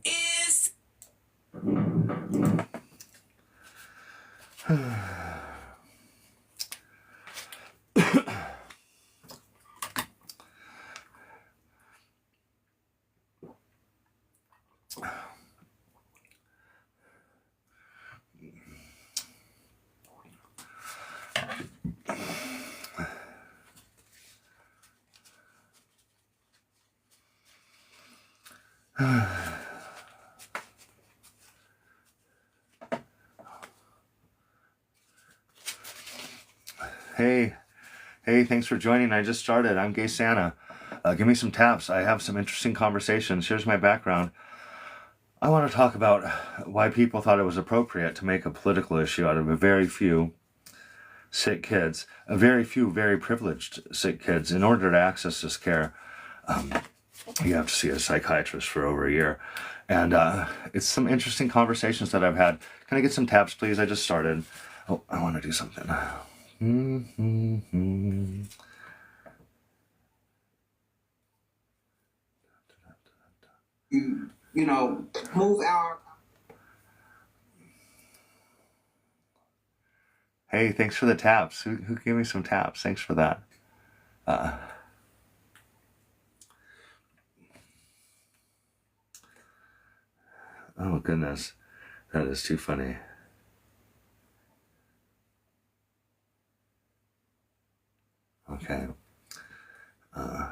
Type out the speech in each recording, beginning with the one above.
Is Hey, hey, thanks for joining. I just started. I'm Gay Santa. Give me some taps. I have some interesting conversations. Here's my background. I want to talk about why people thought it was appropriate to make a political issue out of a very few sick kids, a very few very privileged sick kids. In order to access this care, you have to see a psychiatrist for over a year. And it's some interesting conversations that I've had. Can I get some taps, please? I just started. Oh, I want to do something. move our Hey, thanks for the taps. Who gave me some taps? Thanks for that. Uh, oh, goodness. That is too funny. Okay. Uh,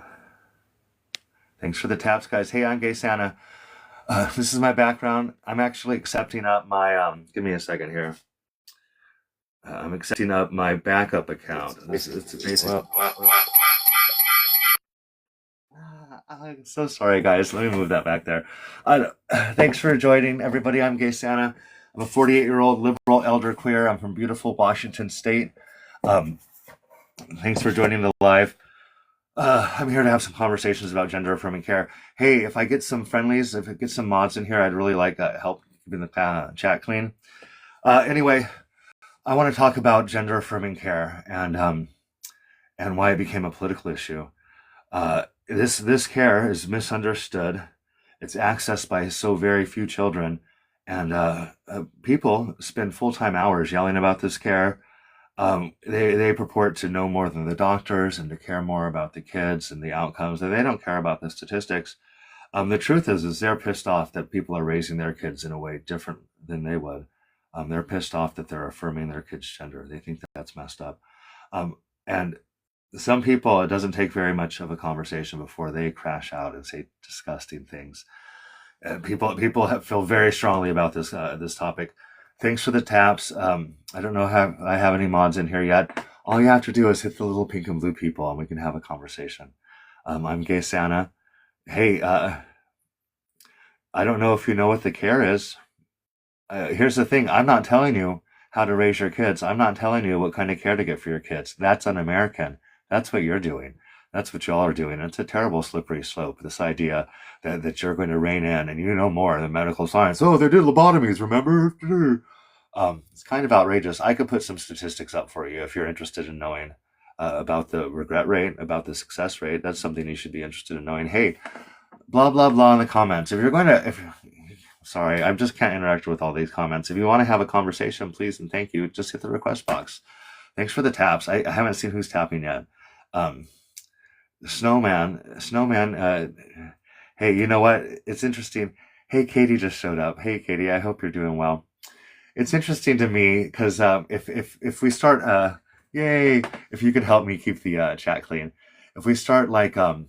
Thanks for the taps, guys. Hey, I'm Gay Santa. This is my background. I'm actually accepting up my, give me a second here. I'm accepting up my backup account. This is basic. I'm so sorry, guys. Let me move that back there. Thanks for joining, everybody. I'm Gay Santa. I'm a 48-year-old liberal elder queer. I'm from beautiful Washington State. Um, Thanks for joining the live. I'm here to have some conversations about gender affirming care. Hey, if I get some friendlies, if I get some mods in here, I'd really like help keeping the chat clean. Anyway, I want to talk about gender affirming care and why it became a political issue. This care is misunderstood. It's accessed by so very few children, and people spend full-time hours yelling about this care. They purport to know more than the doctors and to care more about the kids and the outcomes. And they don't care about the statistics. The truth is they're pissed off that people are raising their kids in a way different than they would. They're pissed off that they're affirming their kids' gender. They think that that's messed up. And some people, it doesn't take very much of a conversation before they crash out and say disgusting things. People feel very strongly about this topic. Thanks for the taps. I don't know if I have any mods in here yet. All you have to do is hit the little pink and blue people, and we can have a conversation. I'm Gay Santa. Hey, I don't know if you know what the care is. Here's the thing: I'm not telling you how to raise your kids. I'm not telling you what kind of care to get for your kids. That's un-American. That's what you're doing. That's what y'all are doing. It's a terrible slippery slope. This idea that you're going to rein in and you know more than medical science. Oh, they did lobotomies, remember? It's kind of outrageous. I could put some statistics up for you if you're interested in knowing about the regret rate, about the success rate. That's something you should be interested in knowing. Hey, blah, blah, blah in the comments. If you're going to, sorry, I just can't interact with all these comments. If you want to have a conversation, please and thank you, just hit the request box. Thanks for the taps. I haven't seen who's tapping yet. Snowman, hey, you know what? It's interesting. Hey, Katie just showed up. Hey, Katie, I hope you're doing well. It's interesting to me because if we start, yay, if you could help me keep the chat clean. If we start like uh,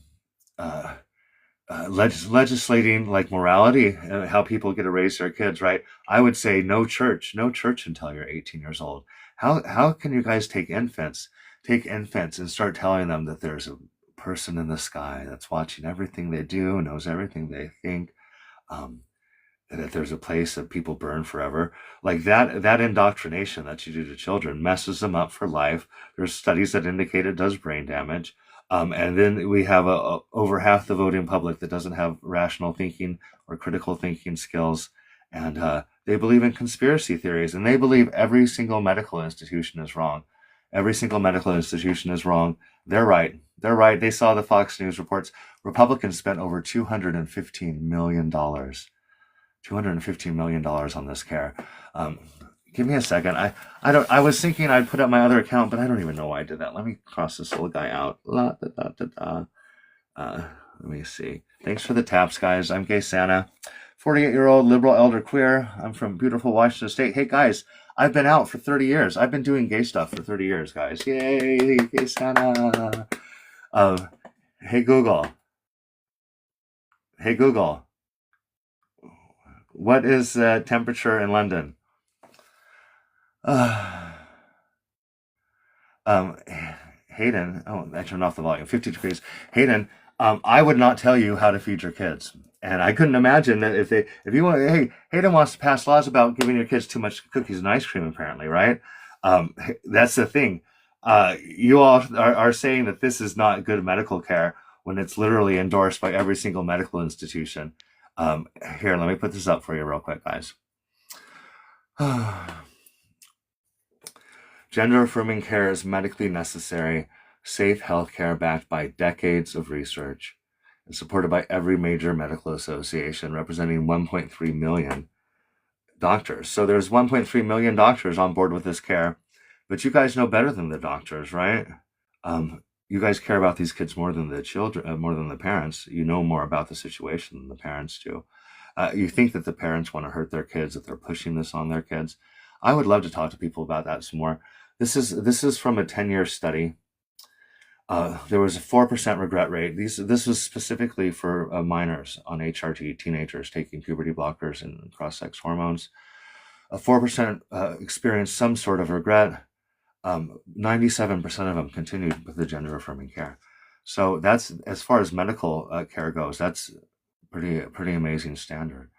legislating like morality and how people get to raise their kids, right? I would say no church until you're 18 years old. How can you guys take infants and start telling them that there's a person in the sky that's watching everything they do, knows everything they think, um, and that there's a place that people burn forever? Like that indoctrination that you do to children messes them up for life. There's studies that indicate it does brain damage. And then we have over half the voting public that doesn't have rational thinking or critical thinking skills. and they believe in conspiracy theories, and they believe every single medical institution is wrong. Every single medical institution is wrong. They're right. They're right. They saw the Fox News reports. Republicans spent over $215 million. $215 million on this care. Give me a second. I was thinking I'd put up my other account, but I don't even know why I did that. Let me cross this little guy out. Let me see. Thanks for the taps, guys. I'm Gay Santa, 48-year-old liberal elder queer. I'm from beautiful Washington State. Hey, guys, I've been out for 30 years. I've been doing gay stuff for 30 years, guys. Yay, Gay Santa. Hey, Google. Hey, Google. What is the temperature in London? Hayden, oh, I turned off the volume, 50 degrees. Hayden, I would not tell you how to feed your kids. And I couldn't imagine that if you want, hey, Hayden wants to pass laws about giving your kids too much cookies and ice cream, apparently, right? That's the thing. You all are saying that this is not good medical care when it's literally endorsed by every single medical institution. Here, let me put this up for you real quick, guys. Gender-affirming care is medically necessary, safe health care backed by decades of research and supported by every major medical association, representing 1.3 million doctors. So there's 1.3 million doctors on board with this care, but you guys know better than the doctors, right? You guys care about these kids more than the children, more than the parents. You know more about the situation than the parents do. You think that the parents want to hurt their kids, that they're pushing this on their kids. I would love to talk to people about that some more. This is from a 10-year study. There was a 4% regret rate. This was specifically for minors on HRT, teenagers taking puberty blockers and cross-sex hormones. A 4% experienced some sort of regret. 97% of them continued with the gender-affirming care. So that's, as far as medical care goes, that's pretty amazing standard.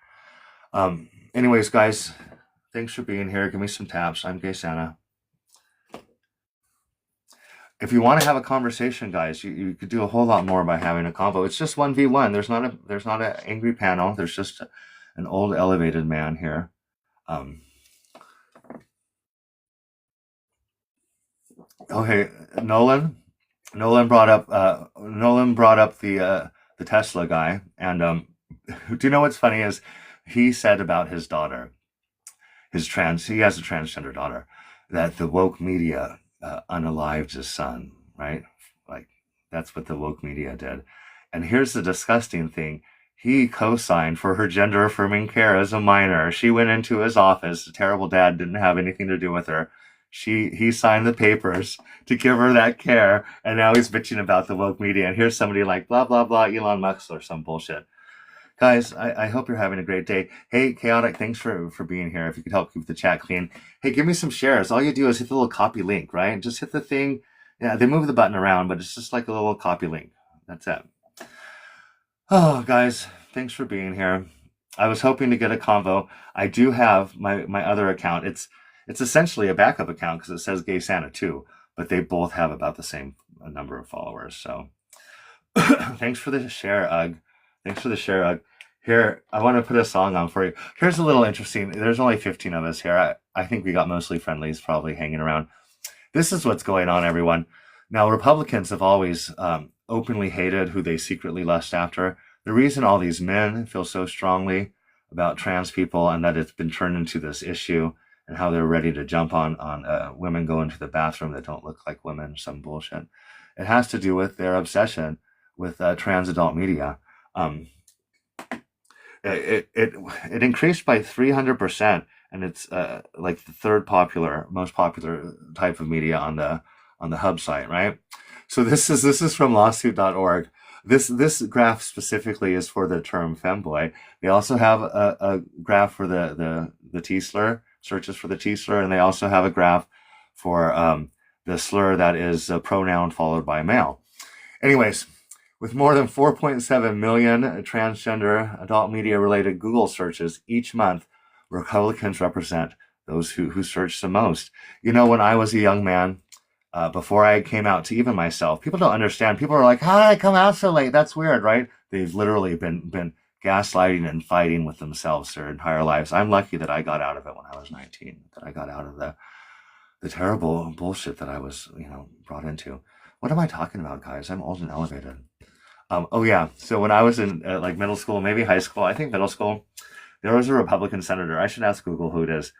Anyways, guys, thanks for being here. Give me some taps. I'm Gay Santa. If you want to have a conversation, guys, you could do a whole lot more by having a convo. It's just 1v1. There's not an angry panel. There's just an old elevated man here. Okay, Nolan brought up the Tesla guy, and do you know what's funny is he said about his daughter, he has a transgender daughter, that the woke media unalived his son, right? Like, that's what the woke media did. And here's the disgusting thing. He co-signed for her gender-affirming care as a minor. She went into his office. The terrible dad didn't have anything to do with her. He signed the papers to give her that care, and now he's bitching about the woke media. And here's somebody like blah, blah, blah, Elon Musk or some bullshit. Guys, I hope you're having a great day. Hey, Chaotic, thanks for being here. If you could help keep the chat clean. Hey, give me some shares. All you do is hit the little copy link, right? Just hit the thing. Yeah, they move the button around, but it's just like a little copy link. That's it. Oh, guys, thanks for being here. I was hoping to get a convo. I do have my other account. It's essentially a backup account because it says Gay Santa too, but they both have about the same number of followers. So thanks for the share, Ugg. Thanks for the share, Ugg. Here, I want to put a song on for you. Here's a little interesting. There's only 15 of us here. I think we got mostly friendlies probably hanging around. This is what's going on, everyone. Now, Republicans have always openly hated who they secretly lust after. The reason all these men feel so strongly about trans people and that it's been turned into this issue and how they're ready to jump on women going to the bathroom that don't look like women, some bullshit. It has to do with their obsession with trans adult media. It increased by 300%, and it's like the third most popular type of media on the hub site, right? So this is from lawsuit.org. This graph specifically is for the term femboy. They also have a graph for the T-slur, searches for the T-slur, and they also have a graph for the slur that is a pronoun followed by male. Anyways, with more than 4.7 million transgender adult media-related Google searches each month, Republicans represent those who search the most. You know, when I was a young man, before I came out to even myself, people don't understand. People are like, how did I come out so late? That's weird, right? They've literally been gaslighting and fighting with themselves their entire lives. I'm lucky that I got out of it when I was 19, that I got out of the terrible bullshit that I was, brought into. What am I talking about, guys? I'm old and elevated. Oh yeah. So when I was in like middle school, maybe high school, I think middle school, there was a Republican senator. I should ask Google who it is.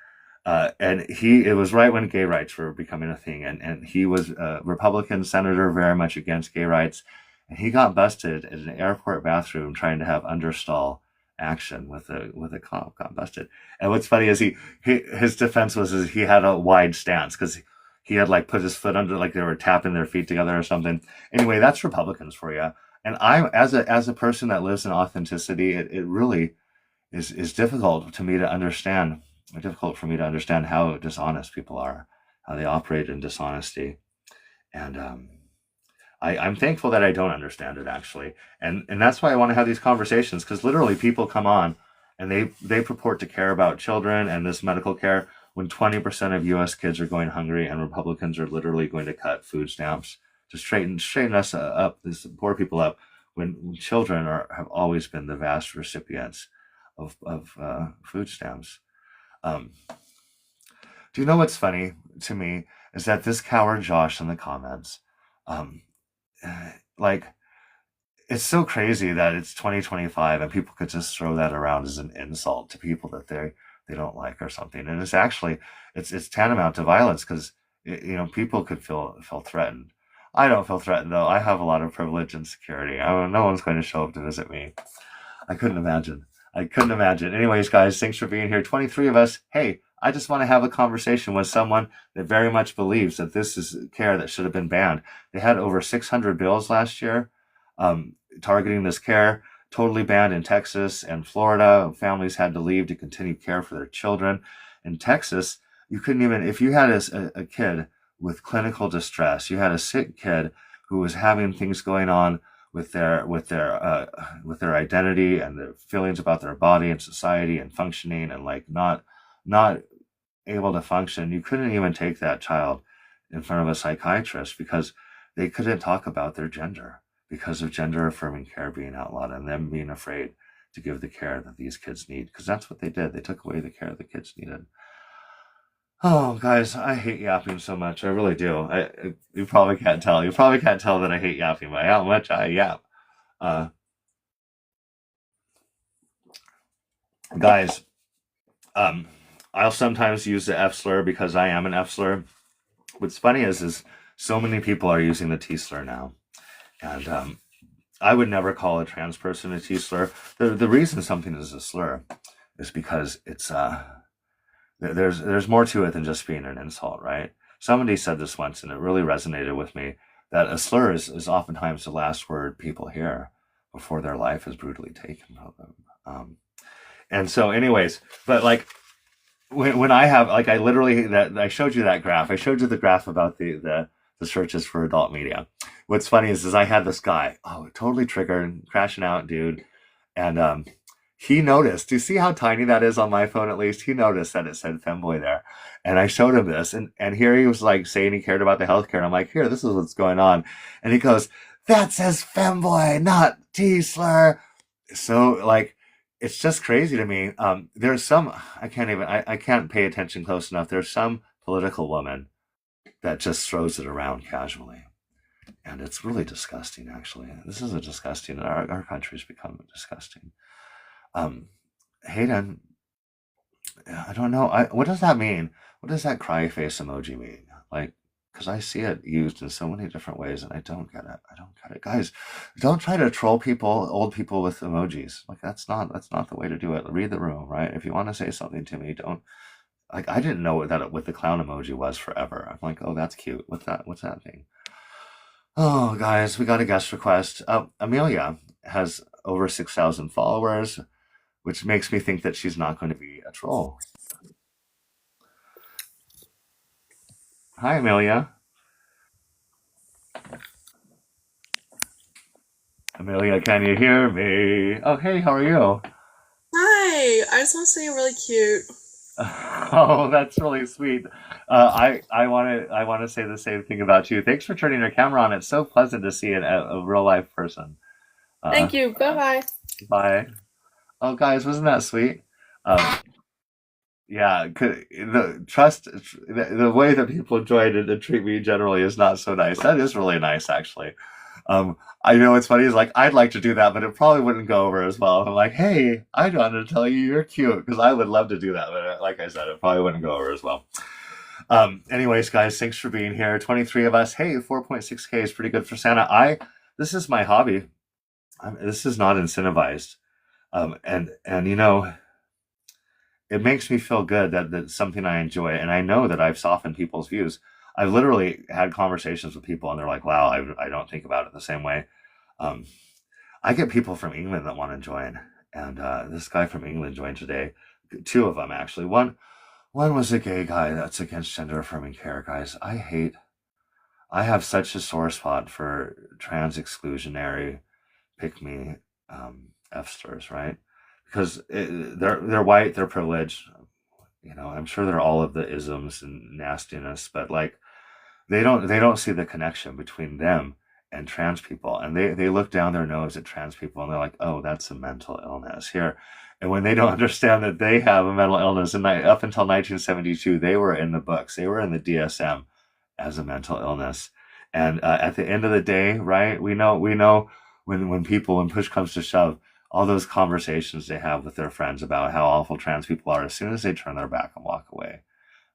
And it was right when gay rights were becoming a thing. And he was a Republican senator, very much against gay rights. And he got busted in an airport bathroom trying to have understall action with a cop, got busted. And what's funny is his defense was he had a wide stance because he had like put his foot under, like they were tapping their feet together or something. Anyway, that's Republicans for you. And I, as a person that lives in authenticity, it really is difficult to me to understand. Difficult for me to understand how dishonest people are, how they operate in dishonesty, and I'm thankful that I don't understand it actually, and that's why I want to have these conversations because literally people come on, and they purport to care about children and this medical care when 20% of U.S. kids are going hungry, and Republicans are literally going to cut food stamps to straighten us up, this poor people up, when children have always been the vast recipients of food stamps. Um, do you know what's funny to me is that this coward Josh in the comments, um, like, it's so crazy that it's 2025 and people could just throw that around as an insult to people that they don't like or something. And it's actually it's tantamount to violence because people could feel threatened. I don't feel threatened though. I have a lot of privilege and security. No one's going to show up to visit me. I couldn't imagine. I couldn't imagine. Anyways, guys, thanks for being here. 23 of us. Hey, I just want to have a conversation with someone that very much believes that this is care that should have been banned. They had over 600 bills last year targeting this care, totally banned in Texas and Florida. Families had to leave to continue care for their children. In Texas, you couldn't even, if you had a kid with clinical distress, you had a sick kid who was having things going on with their identity and their feelings about their body and society and functioning and like not able to function, you couldn't even take that child in front of a psychiatrist because they couldn't talk about their gender because of gender affirming care being outlawed and them being afraid to give the care that these kids need, because that's what they did. They took away the care the kids needed. Oh, guys, I hate yapping so much. I really do. You probably can't tell. You probably can't tell that I hate yapping by how much I yap. Uh, guys, I'll sometimes use the F slur because I am an F slur. What's funny is so many people are using the T slur now, and I would never call a trans person a T slur. The reason something is a slur is because it's there's more to it than just being an insult, right? Somebody said this once, and it really resonated with me, that a slur is oftentimes the last word people hear before their life is brutally taken from them. And so, anyways, but like when I have like I literally that I showed you that graph. I showed you the graph about the searches for adult media. What's funny is I had this guy, totally triggered, crashing out, dude, and he noticed. Do you see how tiny that is on my phone? At least he noticed that it said femboy there, and I showed him this, and here he was like saying he cared about the healthcare. And I'm like, here, this is what's going on, and he goes, that says femboy, not T slur. So like it's just crazy to me. There's some I can't pay attention close enough. There's some political woman that just throws it around casually, and it's really disgusting. Actually, this is a disgusting. Our country's become disgusting. Hayden, I don't know. What does that mean? What does that cry face emoji mean? Like, because I see it used in so many different ways, and I don't get it. I don't get it, guys. Don't try to troll people, old people, with emojis. Like that's not the way to do it. Read the room, right? If you want to say something to me, don't. Like I didn't know what the clown emoji was forever. I'm like, oh, that's cute. What's that thing? Oh, guys, we got a guest request. Amelia has over 6,000 followers, which makes me think that she's not going to be a troll. Hi, Amelia. Amelia, can you hear me? Oh, hey, how are you? Hi, I just want to say you're really cute. Oh, that's really sweet. I want to say the same thing about you. Thanks for turning your camera on. It's so pleasant to see a real life person. Uh, Thank you. Bye bye. Bye. Oh, guys, wasn't that sweet? Um, yeah, the trust, the way that people join and treat me generally is not so nice. That is really nice, actually. I know what's funny is like I'd like to do that, but it probably wouldn't go over as well. I'm like, hey, I wanted to tell you you're cute because I would love to do that, but like I said, it probably wouldn't go over as well. Anyways, guys, thanks for being here. 23 of us. Hey, 4.6K is pretty good for Santa. This is my hobby. This is not incentivized. And it makes me feel good that that's something I enjoy, and I know that I've softened people's views. I've literally had conversations with people, and they're like, "Wow, I don't think about it the same way." Um, I get people from England that want to join, and this guy from England joined today. Two of them actually. One was a gay guy that's against gender affirming care. Guys, I have such a sore spot for trans exclusionary pick me Fsters, right? Because they're white, they're privileged. I'm sure they're all of the isms and nastiness, but like they don't see the connection between them and trans people, and they look down their nose at trans people and they're like, oh, that's a mental illness here. And when they don't understand that they have a mental illness, and up until 1972 they were in the books, they were in the DSM as a mental illness. And at the end of the day, right, we know when push comes to shove, all those conversations they have with their friends about how awful trans people are, as soon as they turn their back and walk away,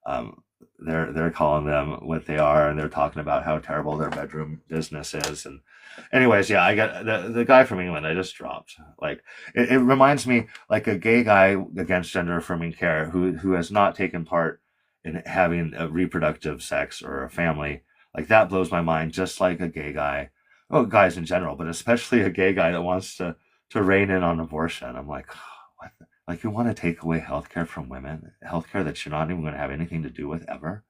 um, they're calling them what they are, and they're talking about how terrible their bedroom business is. And anyways, yeah, I got the guy from England. I just dropped. Like it reminds me like a gay guy against gender affirming care who has not taken part in having a reproductive sex or a family. Like that blows my mind. Just like a gay guy, well, guys in general, but especially a gay guy that wants to rein in on abortion. I'm like, what? Like you want to take away healthcare from women, healthcare that you're not even going to have anything to do with ever.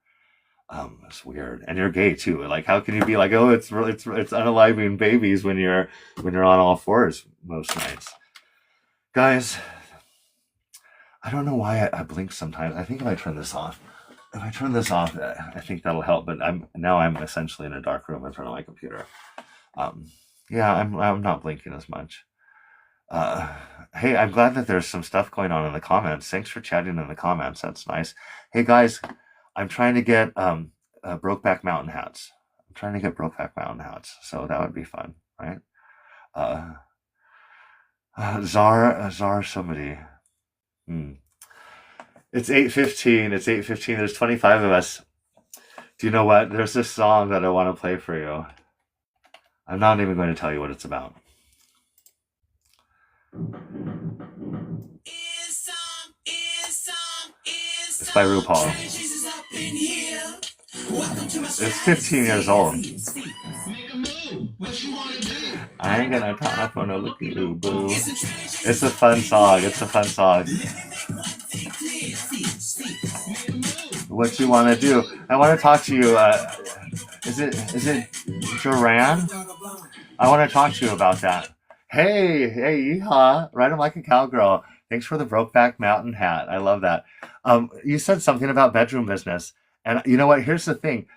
It's weird, and you're gay too. Like, how can you be like, oh, it's unaliving babies when you're on all fours most nights, guys? I don't know why I blink sometimes. I think if I turn this off, I think that'll help. But I'm essentially in a dark room in front of my computer. Um, yeah, I'm not blinking as much. Uh, hey, I'm glad that there's some stuff going on in the comments. Thanks for chatting in the comments. That's nice. Hey guys, I'm trying to get Brokeback Mountain hats. I'm trying to get Brokeback Mountain hats, so that would be fun, right? Uh, Zara somebody. Hmm. It's 8:15. It's 8:15. There's 25 of us. Do you know what? There's this song that I want to play for you. I'm not even going to tell you what it's about. It's by RuPaul. It's 15 years old. I ain't gonna talk for no looky loo boo. It's a fun song. It's a fun song. What you want to do? I want to talk to you. Is it Duran? I want to talk to you about that. Hey, yeehaw! Ride 'em like a cowgirl. Thanks for the Brokeback Mountain hat. I love that. You said something about bedroom business, and you know what? Here's the thing.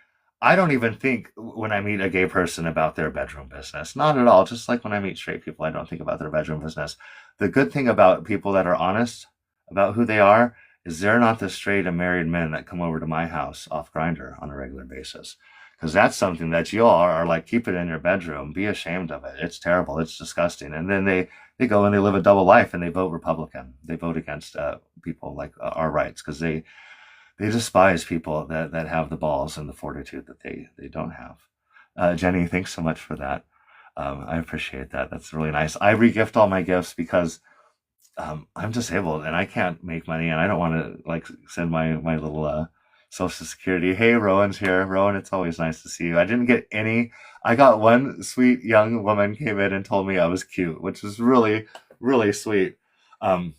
I don't even think when I meet a gay person about their bedroom business. Not at all. Just like when I meet straight people, I don't think about their bedroom business. The good thing about people that are honest about who they are is they're not the straight and married men that come over to my house off Grindr on a regular basis. Because that's something that you all are like, keep it in your bedroom, be ashamed of it. It's terrible, it's disgusting. And then they go and they live a double life and they vote Republican. They vote against people like our rights because they despise people that have the balls and the fortitude that they don't have. Jenny, thanks so much for that. I appreciate that. That's really nice. I regift all my gifts because I'm disabled and I can't make money, and I don't want to like send my little Social Security. Hey, Rowan's here. Rowan, it's always nice to see you. I didn't get any. I got one sweet young woman came in and told me I was cute, which was really, really sweet. But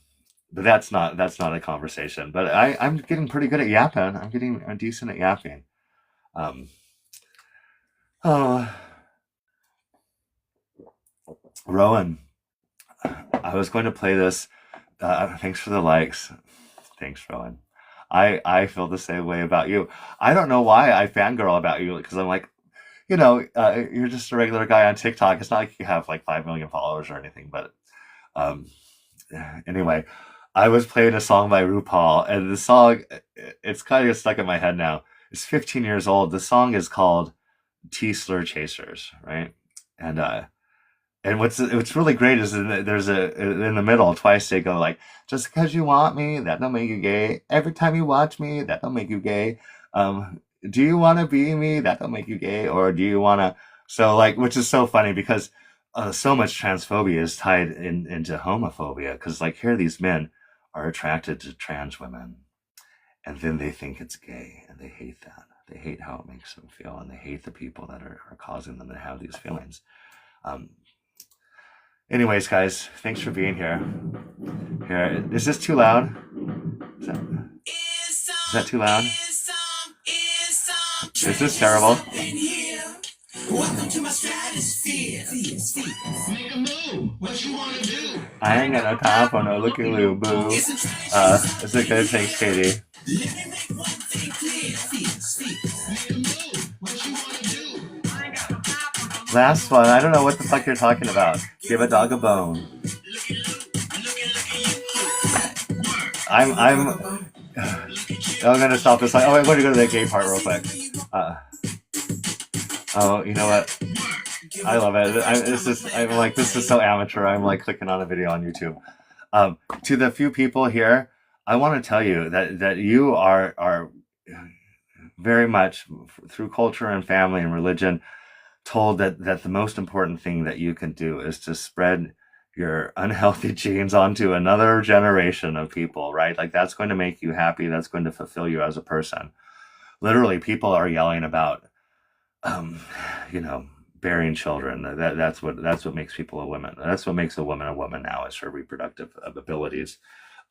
that's not a conversation. But I'm getting pretty good at yapping. I'm getting decent at yapping. Um, oh, Rowan, I was going to play this. Thanks for the likes. Thanks, Rowan. I feel the same way about you. I don't know why I fangirl about you because I'm like, you're just a regular guy on TikTok. It's not like you have like 5 million followers or anything, but um, anyway, I was playing a song by RuPaul, and the song, it's kind of stuck in my head now. It's 15 years old. The song is called T Slur Chasers, right? And what's really great is that there's in the middle twice they go like, just because you want me, that don't make you gay. Every time you watch me, that don't make you gay. Do you want to be me? That don't make you gay. Or do you want to? So like, which is so funny because so much transphobia is tied into homophobia. Because like here, these men are attracted to trans women, and then they think it's gay, and they hate that. They hate how it makes them feel, and they hate the people that are causing them to have these feelings. Um, Anyways, guys, thanks for being here. Here, is this too loud? Is that too loud? Is this terrible? Welcome to my stratosphere. Make a move. What you wanna do? I ain't got no time for no looky loo boo. Is it good? Thanks, Katie. Last one. I don't know what the fuck you're talking about. Give a dog a bone. I'm gonna stop this. Oh, I'm going to go to the gay part real quick. Oh, you know what? I love it. I'm like, this is so amateur. I'm like clicking on a video on YouTube. To the few people here, I want to tell you that you are very much through culture and family and religion told that the most important thing that you can do is to spread your unhealthy genes onto another generation of people, right? Like that's going to make you happy. That's going to fulfill you as a person. Literally, people are yelling about, bearing children. That's what makes people a woman. That's what makes a woman now is her reproductive abilities.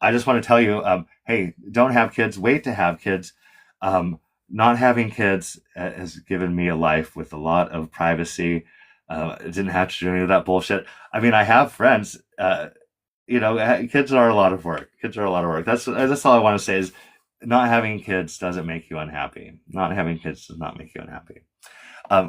I just want to tell you, hey, don't have kids. Wait to have kids. Not having kids has given me a life with a lot of privacy. It didn't have to do any of that bullshit. I mean, I have friends. Kids are a lot of work. That's all I want to say is not having kids doesn't make you unhappy. Not having kids does not make you unhappy.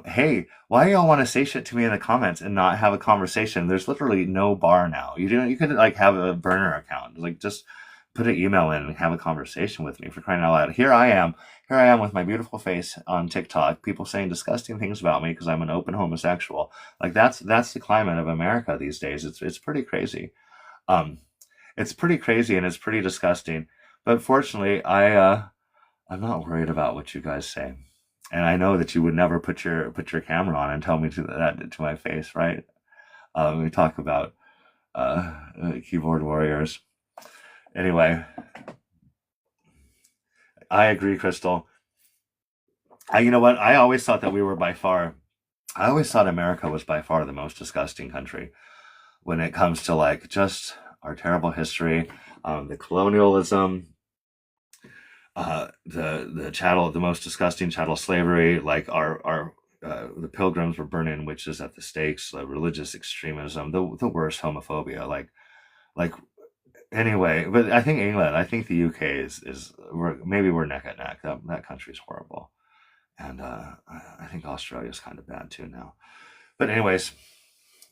Hey, why do y'all want to say shit to me in the comments and not have a conversation? There's literally no bar now. You could like have a burner account. Like just put an email in and have a conversation with me for crying out loud. Here I am with my beautiful face on TikTok, people saying disgusting things about me because I'm an open homosexual. Like that's the climate of America these days. It's pretty crazy. It's pretty crazy and it's pretty disgusting. But fortunately, I'm not worried about what you guys say. And I know that you would never put your camera on and tell me that to my face, right? We talk about keyboard warriors. Anyway, I agree, Crystal. You know what? I always thought America was by far the most disgusting country when it comes to like just our terrible history, the colonialism, the most disgusting chattel slavery, like the pilgrims were burning witches at the stakes, religious extremism, the worst homophobia, like anyway. But I think the UK is we're neck and neck. That country's horrible, and I think Australia's kind of bad too now. But anyways,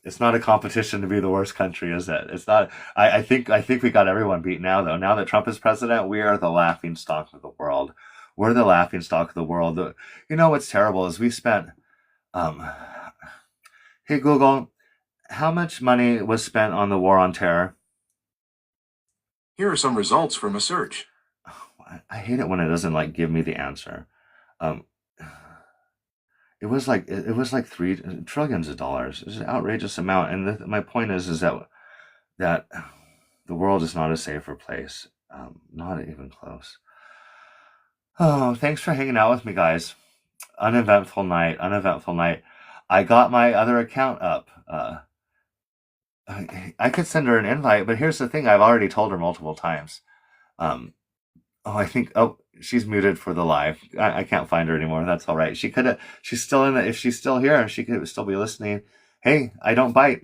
it's not a competition to be the worst country, is it? It's not. I think we got everyone beat now, though. Now that Trump is president, we are the laughing stock of the world. We're the laughing stock of the world. You know what's terrible is we spent. Hey Google, how much money was spent on the war on terror? Here are some results from a search. I hate it when it doesn't like give me the answer. It was like $3 trillions. It's an outrageous amount, and my point is that the world is not a safer place, not even close. Oh, thanks for hanging out with me, guys. Uneventful night. I got my other account up. I could send her an invite, but here's the thing: I've already told her multiple times. She's muted for the live. I can't find her anymore. That's all right. She's still if she's still here, she could still be listening. Hey, I don't bite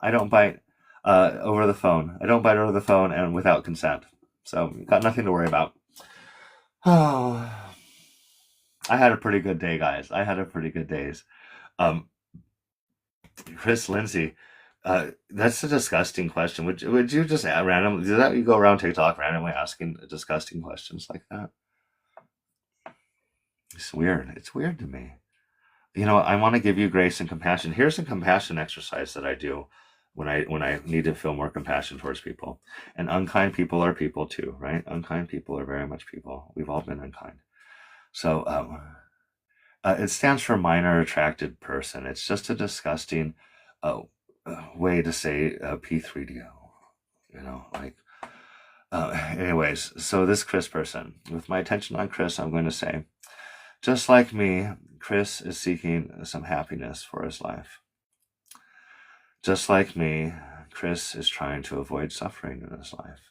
over the phone. I don't bite over the phone and without consent. So got nothing to worry about. Oh, I had a pretty good day, guys. I had a pretty good days. Chris Lindsay, That's a disgusting question. Would you just add random? Did that you go around TikTok randomly asking disgusting questions like that? It's weird. It's weird to me. I want to give you grace and compassion. Here's a compassion exercise that I do when I need to feel more compassion towards people. And unkind people are people too, right? Unkind people are very much people. We've all been unkind. So it stands for minor attracted person. It's just a disgusting way to say P3DO. Like. Anyways, so this Chris person, with my attention on Chris, I'm going to say, just like me, Chris is seeking some happiness for his life. Just like me, Chris is trying to avoid suffering in his life.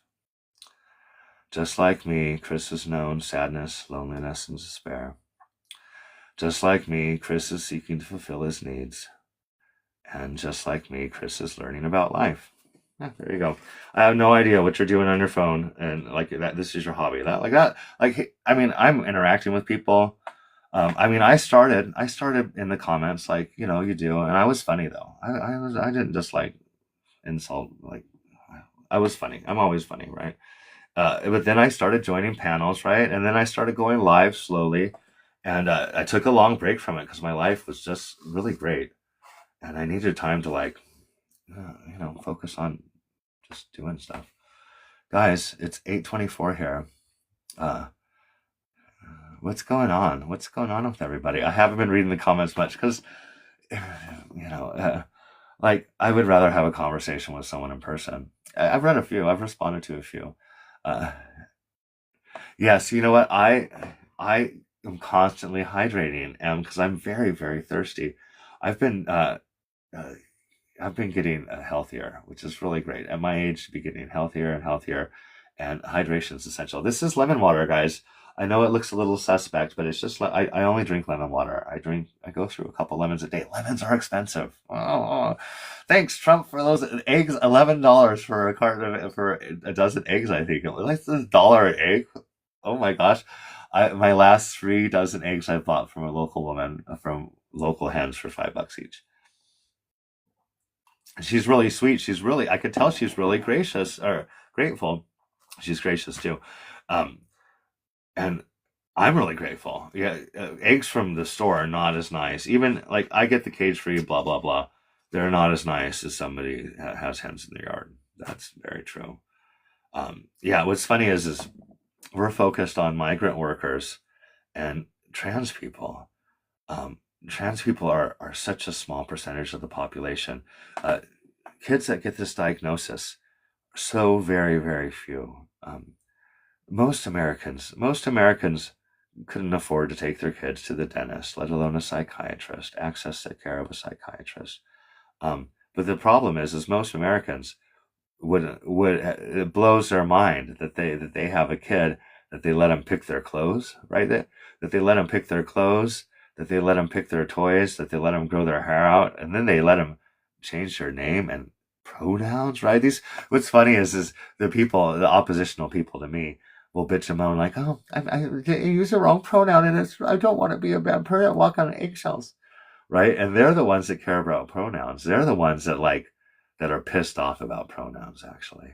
Just like me, Chris has known sadness, loneliness, and despair. Just like me, Chris is seeking to fulfill his needs. And just like me, Chris is learning about life. Yeah, there you go. I have no idea what you're doing on your phone, and like that. This is your hobby. I'm interacting with people. I started in the comments like you do, and I was funny though. I didn't just like insult. Like I was funny. I'm always funny, right? But then I started joining panels, right? And then I started going live slowly, and I took a long break from it because my life was just really great, and I needed time to focus on just doing stuff. Guys, it's 8:24 here. What's going on? What's going on with everybody? I haven't been reading the comments much because, I would rather have a conversation with someone in person. I've read a few. I've responded to a few. Yes, you know what? I am constantly hydrating, because I'm very, very thirsty. I've been getting healthier, which is really great. At my age, to be getting healthier and healthier, and hydration is essential. This is lemon water, guys. I know it looks a little suspect, but it's just I only drink lemon water. I go through a couple lemons a day. Lemons are expensive. Oh, thanks Trump for those eggs. $11 for a carton for a dozen eggs. I think it's $1 an egg. Oh my gosh. My last 3 dozen eggs I bought from a local woman from local hens for $5 each. She's really sweet. I could tell she's really gracious or grateful. She's gracious too. And I'm really grateful. Yeah. Eggs from the store are not as nice. Even like I get the cage free, blah, blah, blah. They're not as nice as somebody has hens in their yard. That's very true. What's funny is we're focused on migrant workers and trans people. Trans people are such a small percentage of the population. Kids that get this diagnosis, so very, very few. Most Americans couldn't afford to take their kids to the dentist, let alone a psychiatrist, access the care of a psychiatrist. But the problem is most Americans would it blows their mind that they have a kid, that they let them pick their clothes, right? That they let them pick their clothes, that they let them pick their toys, that they let them grow their hair out, and then they let them change their name and pronouns, right? What's funny is the oppositional people to me will bitch and moan like, oh, I use the wrong pronoun and I don't want to be a bad person, walk on eggshells, right? And they're the ones that care about pronouns. They're the ones that are pissed off about pronouns, actually.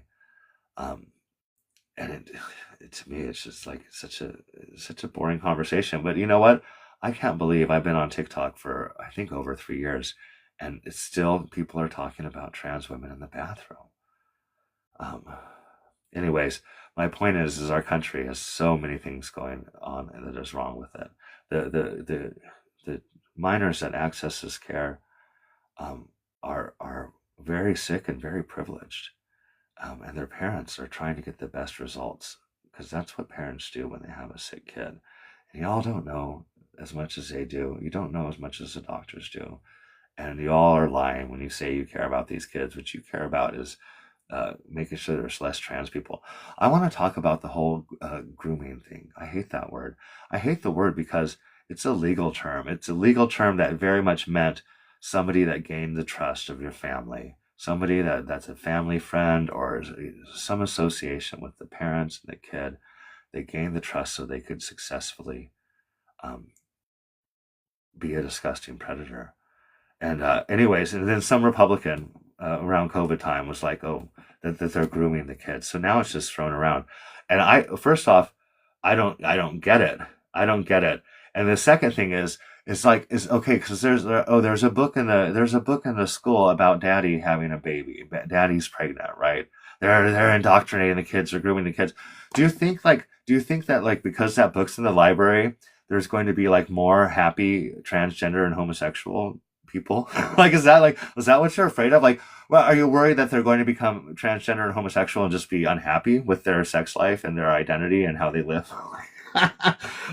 And to me, it's just like such a boring conversation. But you know what? I can't believe I've been on TikTok for, I think, over 3 years, and it's still people are talking about trans women in the bathroom. Anyways, my point is our country has so many things going on that is wrong with it. The minors that access this care are very sick and very privileged, and their parents are trying to get the best results, because that's what parents do when they have a sick kid. And y'all don't know as much as they do. You don't know as much as the doctors do. And you all are lying when you say you care about these kids. What you care about is making sure there's less trans people. I want to talk about the whole grooming thing. I hate that word. I hate the word because it's a legal term. It's a legal term that very much meant somebody that gained the trust of your family, somebody that's a family friend or some association with the parents and the kid. They gained the trust so they could successfully be a disgusting predator. And anyways, and then some Republican around COVID time was like, oh, that they're grooming the kids. So now it's just thrown around. And I, first off, I don't get it. I don't get it. And the second thing is like, is okay. Cause there's a book in the school about daddy having a baby. Daddy's pregnant, right? They're indoctrinating the kids, they're grooming the kids. Do you think that like, because that book's in the library, there's going to be like more happy transgender and homosexual people? Like, is that what you're afraid of? Like, well, are you worried that they're going to become transgender and homosexual and just be unhappy with their sex life and their identity and how they live?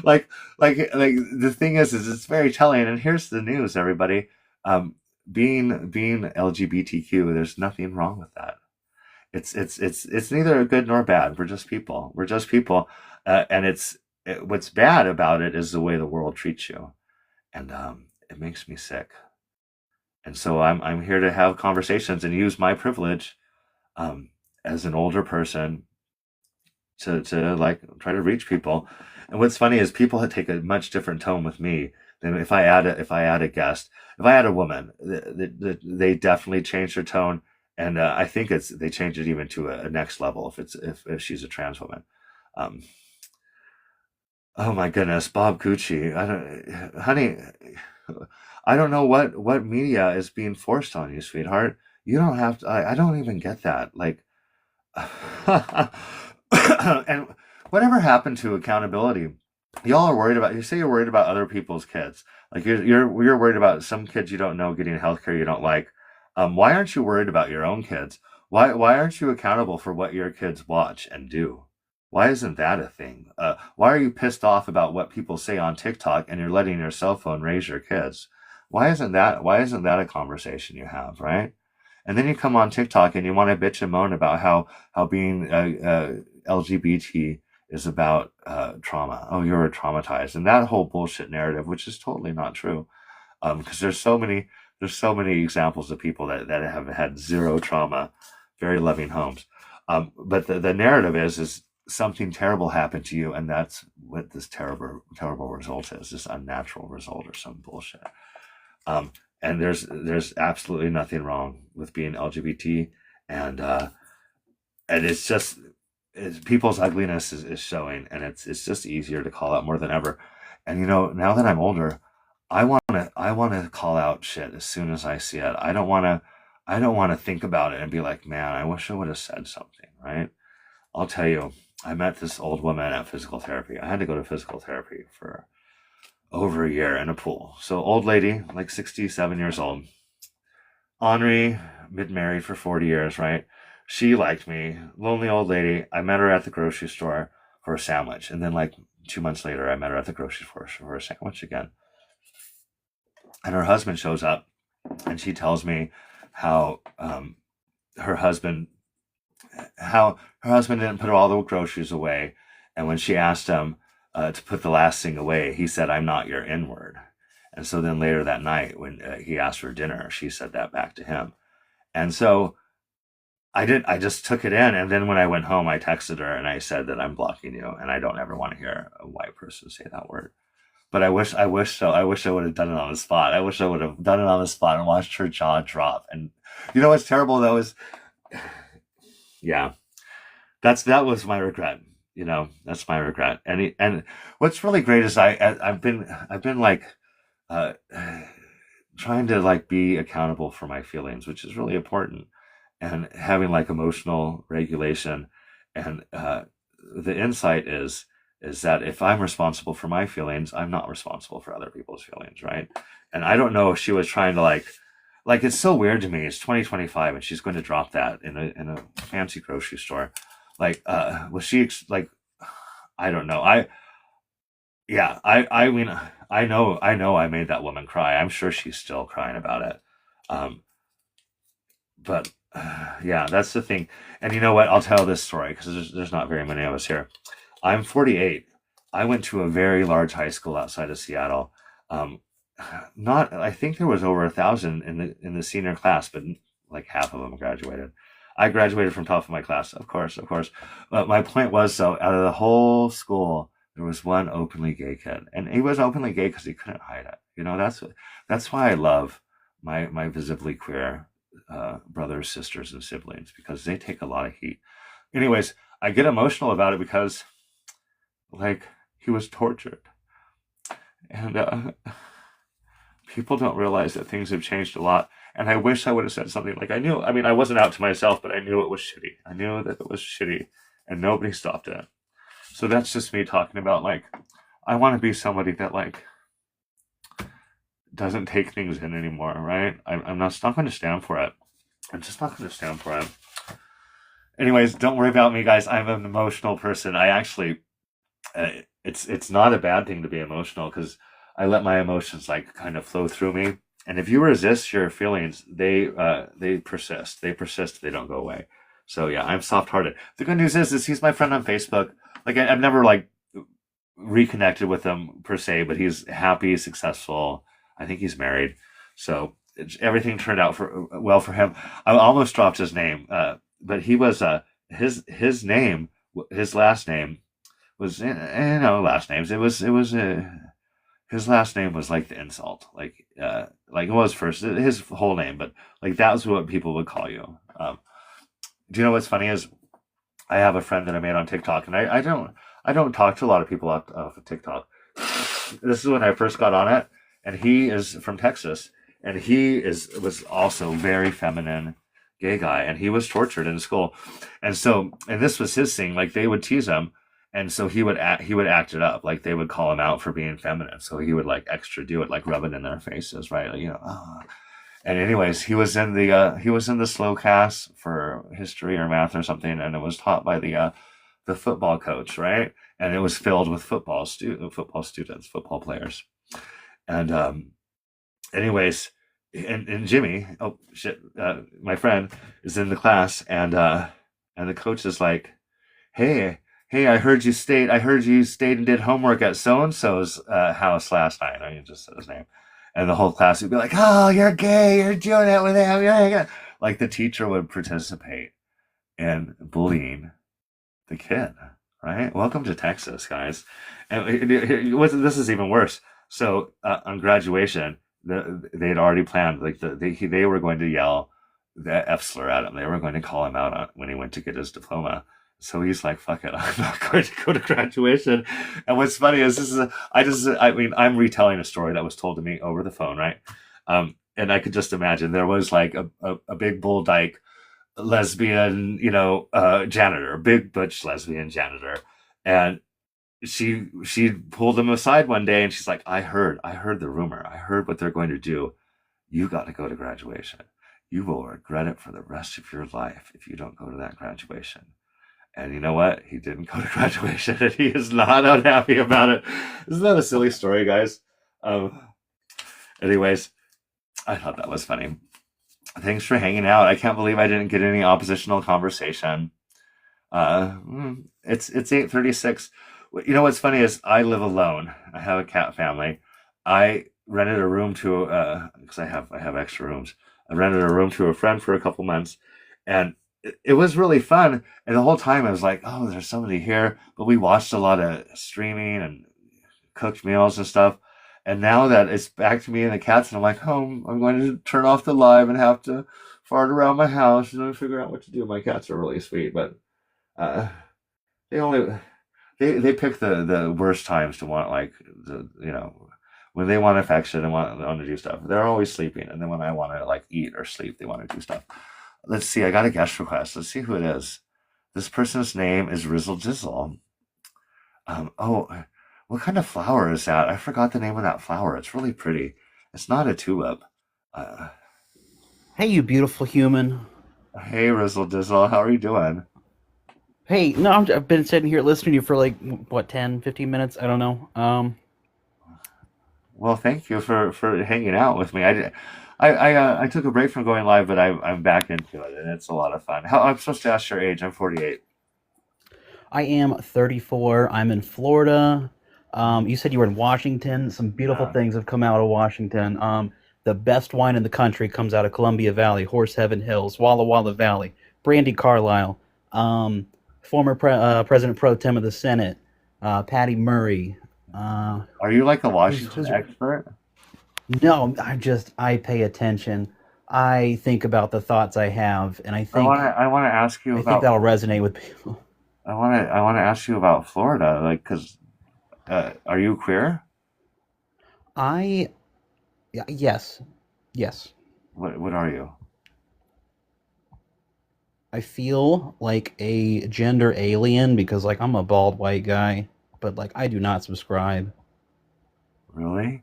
like the thing is it's very telling. And here's the news, everybody. Being LGBTQ, there's nothing wrong with that. It's neither good nor bad. We're just people. And what's bad about it is the way the world treats you, and it makes me sick. And so I'm here to have conversations and use my privilege as an older person to like try to reach people. And what's funny is people take a much different tone with me than if I add a guest. If I add a woman, they definitely change their tone. And I think they change it even to a next level if she's a trans woman. Oh my goodness, Bob Gucci. Honey, I don't know what media is being forced on you, sweetheart. You don't have to. I don't even get that. Like, and whatever happened to accountability? Y'all are worried about. You say you're worried about other people's kids. Like you're worried about some kids you don't know getting healthcare you don't like. Why aren't you worried about your own kids? Why aren't you accountable for what your kids watch and do? Why isn't that a thing? Why are you pissed off about what people say on TikTok and you're letting your cell phone raise your kids? Why isn't that a conversation you have, right? And then you come on TikTok and you want to bitch and moan about how being LGBT is about trauma. Oh, you're traumatized, and that whole bullshit narrative, which is totally not true, because there's so many examples of people that have had zero trauma, very loving homes. But the narrative is something terrible happened to you, and that's what this terrible result is, this unnatural result or some bullshit. And there's absolutely nothing wrong with being LGBT, and it's just people's ugliness is showing, and it's just easier to call out more than ever. And now that I'm older, I want to call out shit as soon as I see it. I don't want to think about it and be like, man, I wish I would have said something, right? I'll tell you, I met this old woman at physical therapy. I had to go to physical therapy for over a year in a pool. So old lady, like 67 years old. Henri, been married for 40 years, right? She liked me. Lonely old lady. I met her at the grocery store for a sandwich. And then like 2 months later, I met her at the grocery store for a sandwich again. And her husband shows up and she tells me how her husband didn't put all the groceries away. And when she asked him to put the last thing away, he said, "I'm not your N-word." And so then later that night when he asked for dinner, she said that back to him. And so I just took it in. And then when I went home, I texted her and I said that I'm blocking you and I don't ever want to hear a white person say that word. But I wish I would have done it on the spot. I wish I would have done it on the spot and watched her jaw drop. And what's terrible though is, yeah, that was my regret. That's my regret. And what's really great is I've been like trying to like be accountable for my feelings, which is really important, and having like emotional regulation. And the insight is that if I'm responsible for my feelings, I'm not responsible for other people's feelings, right? And I don't know if she was trying to like it's so weird to me. It's 2025 and she's going to drop that in a fancy grocery store. Like, was she like, I don't know. I mean, I know I made that woman cry. I'm sure she's still crying about it. But yeah, that's the thing. And you know what? I'll tell this story because there's not very many of us here. I'm 48. I went to a very large high school outside of Seattle. I think there was over 1,000 in the senior class, but like half of them graduated. I graduated from top of my class, of course. But my point was, so out of the whole school, there was one openly gay kid, and he was openly gay because he couldn't hide it. That's why I love my visibly queer brothers, sisters, and siblings because they take a lot of heat. Anyways, I get emotional about it because, like, he was tortured. And people don't realize that things have changed a lot. And I wish I would have said something like, I wasn't out to myself, but I knew it was shitty. I knew that it was shitty and nobody stopped it. So that's just me talking about, like, I want to be somebody that, like, doesn't take things in anymore, right? I'm not going to stand for it. I'm just not going to stand for it. Anyways, don't worry about me, guys. I'm an emotional person. I actually, it's not a bad thing to be emotional because I let my emotions, like, kind of flow through me. And if you resist your feelings, they persist. They persist. They don't go away. So yeah, I'm soft-hearted. The good news is he's my friend on Facebook. Like, I've never, like, reconnected with him per se, but he's happy, successful. I think he's married. So everything turned out well for him. I almost dropped his name, but he was his name, his last name was last names. It was his last name was like the insult, like it was first his whole name, but like that was what people would call you. Do you know what's funny is I have a friend that I made on TikTok, and I don't talk to a lot of people off of TikTok. This is when I first got on it, and he is from Texas, and he was also very feminine, gay guy, and he was tortured in school, and this was his thing. Like, they would tease him, and so he would act it up. Like, they would call him out for being feminine, so he would, like, extra do it, like rub it in their faces, right? Like, And anyways, he was in the slow class for history or math or something, and it was taught by the football coach, right? And it was filled with football students, football players. And anyways, and Jimmy, oh shit, my friend is in the class, and the coach is like, hey, I heard you stayed and did homework at so and so's house last night. I just said his name. And the whole class would be like, oh, you're gay, you're doing it with him. Like, the teacher would participate in bullying the kid, right? Welcome to Texas, guys. And this is even worse. So on graduation, they had already planned, like, they were going to yell the F slur at him. They were going to call him out when he went to get his diploma. So he's like, fuck it, I'm not going to go to graduation. And what's funny is I'm retelling a story that was told to me over the phone, right? And I could just imagine there was, like, a big bull dyke lesbian, janitor, a big butch lesbian janitor. And she pulled him aside one day and she's like, I heard the rumor. I heard what they're going to do. You got to go to graduation. You will regret it for the rest of your life if you don't go to that graduation. And you know what? He didn't go to graduation, and he is not unhappy about it. Isn't that a silly story, guys? Anyways, I thought that was funny. Thanks for hanging out. I can't believe I didn't get any oppositional conversation. It's 8:36. You know what's funny is I live alone. I have a cat family. I rented a room to because I have extra rooms. I rented a room to a friend for a couple months, and it was really fun. And the whole time I was like, oh, there's somebody here. But we watched a lot of streaming and cooked meals and stuff. And now that it's back to me and the cats, and I'm like, oh, I'm going to turn off the live and have to fart around my house and then figure out what to do. My cats are really sweet, but they pick the worst times to want, like, when they want affection and want to do stuff. They're always sleeping. And then when I want to, like, eat or sleep, they want to do stuff. Let's see. I got a guest request. Let's see who it is. This person's name is Rizzle Dizzle. What kind of flower is that? I forgot the name of that flower. It's really pretty. It's not a tulip. Hey, you beautiful human. Hey, Rizzle Dizzle. How are you doing? Hey, no, I've been sitting here listening to you for, like, what, 10, 15 minutes? I don't know. Well, thank you for hanging out with me. I took a break from going live, but I'm back into it, and it's a lot of fun. I'm supposed to ask your age. I'm 48. I am 34. I'm in Florida. You said you were in Washington. Some beautiful things have come out of Washington. The best wine in the country comes out of Columbia Valley, Horse Heaven Hills, Walla Walla Valley, Brandy Carlisle, former President Pro Tem of the Senate, Patty Murray. Are you like a Washington expert? No, I pay attention. I think about the thoughts I have, and I want to ask you I think about. that'll resonate with people. I want to ask you about Florida, like, cause are you queer? I yes, yes. What are you? I feel like a gender alien because like I'm a bald white guy, but like I do not subscribe Really?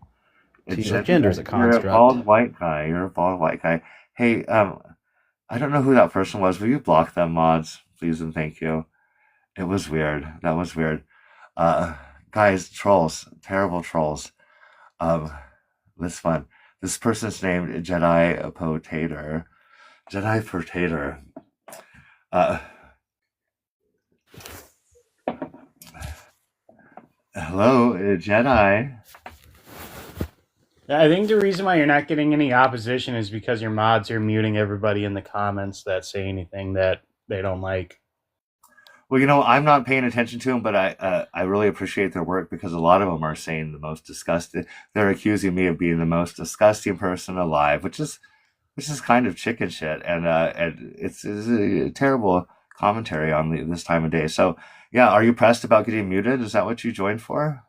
to It's like gender is a you're a construct. bald white guy. You're a bald white guy. Hey, I don't know who that person was. Will you block them, mods, please and thank you? It was weird. That was weird. Uh, guys, trolls, terrible trolls. Um, this fun. This person's named Jedi Potator. Jedi Potator. Uh, hello, Jedi. I think the reason why you're not getting any opposition is because your mods are muting everybody in the comments that say anything that they don't like. Well, you know, I'm not paying attention to them, but I really appreciate their work because a lot of them are saying the most disgusting. They're accusing me of being the most disgusting person alive, which is kind of chicken shit, and it's a terrible commentary on this time of day. So, yeah, are you pressed about getting muted? Is that what you joined for?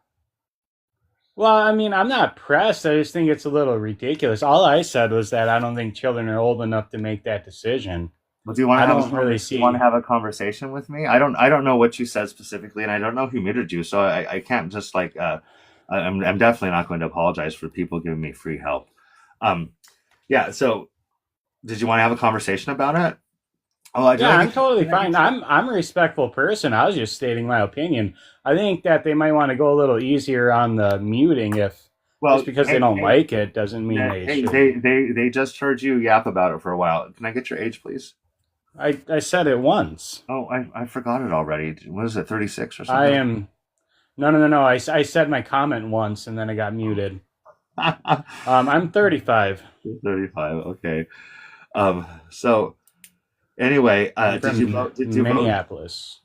Well, I mean, I'm not pressed. I just think it's a little ridiculous. All I said was that I don't think children are old enough to make that decision. Well, do you want to I have don't really do you want to see. have a conversation with me? I don't know what you said specifically, and I don't know who muted you, so I can't just like I'm definitely not going to apologize for people giving me free help. Um, yeah. So, did you want to have a conversation about it? Oh, I did. Yeah, I I'm get totally did I fine. get you? I'm a respectful person. I was just stating my opinion. I think that they might want to go a little easier on the muting if just Well, because they don't like it doesn't mean they hey, should. they just heard you yap about it for a while. Can I get your age, please? I said it once. Oh, I forgot it already. What is it, 36 or I something? am no. I said my comment once and then I got muted. I'm 35. 35. Okay. So anyway, I'm did you from vote? Did you vote? Minneapolis.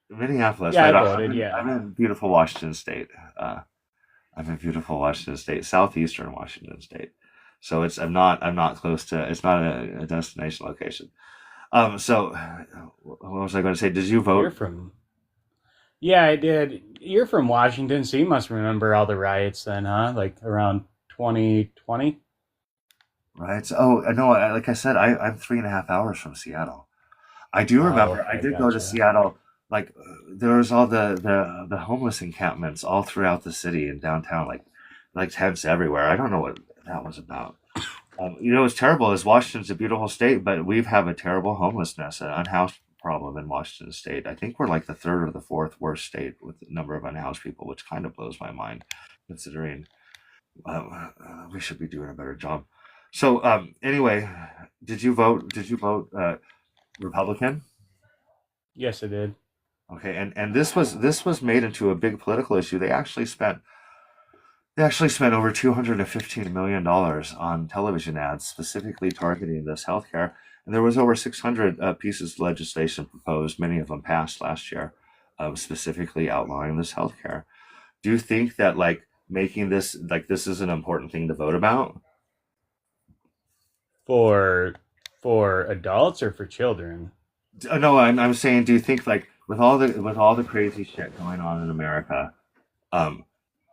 Minneapolis, Yeah, I right? voted. Yeah. I'm in beautiful Washington State. I'm in beautiful Washington State, southeastern Washington State. So I'm not close to. It's not a destination location. So what was I going to say? Did you You're vote? from. Yeah, I did. You're from Washington, so you must remember all the riots then, huh? Like around 2020. Right. So, oh, no. Like I said, I'm 3.5 hours from Seattle. I do Oh, remember. I okay, did go to gotcha. Seattle. Like there was all the homeless encampments all throughout the city and downtown, like tents everywhere. I don't know what that was about. You know, what's terrible is Washington's a beautiful state, but we have a terrible homelessness, an unhoused problem in Washington State. I think we're like the third or the fourth worst state with the number of unhoused people, which kind of blows my mind, considering we should be doing a better job. So anyway, did you vote? Did you vote Republican? Yes, I did. Okay, and this was made into a big political issue. They actually spent over $215 million on television ads specifically targeting this healthcare. And there was over 600 pieces of legislation proposed, many of them passed last year, specifically outlining this healthcare. Do you think that like making this like this is an important thing to vote about? For for adults or for children? No, I'm saying, do you think like with all the crazy shit going on in America, um,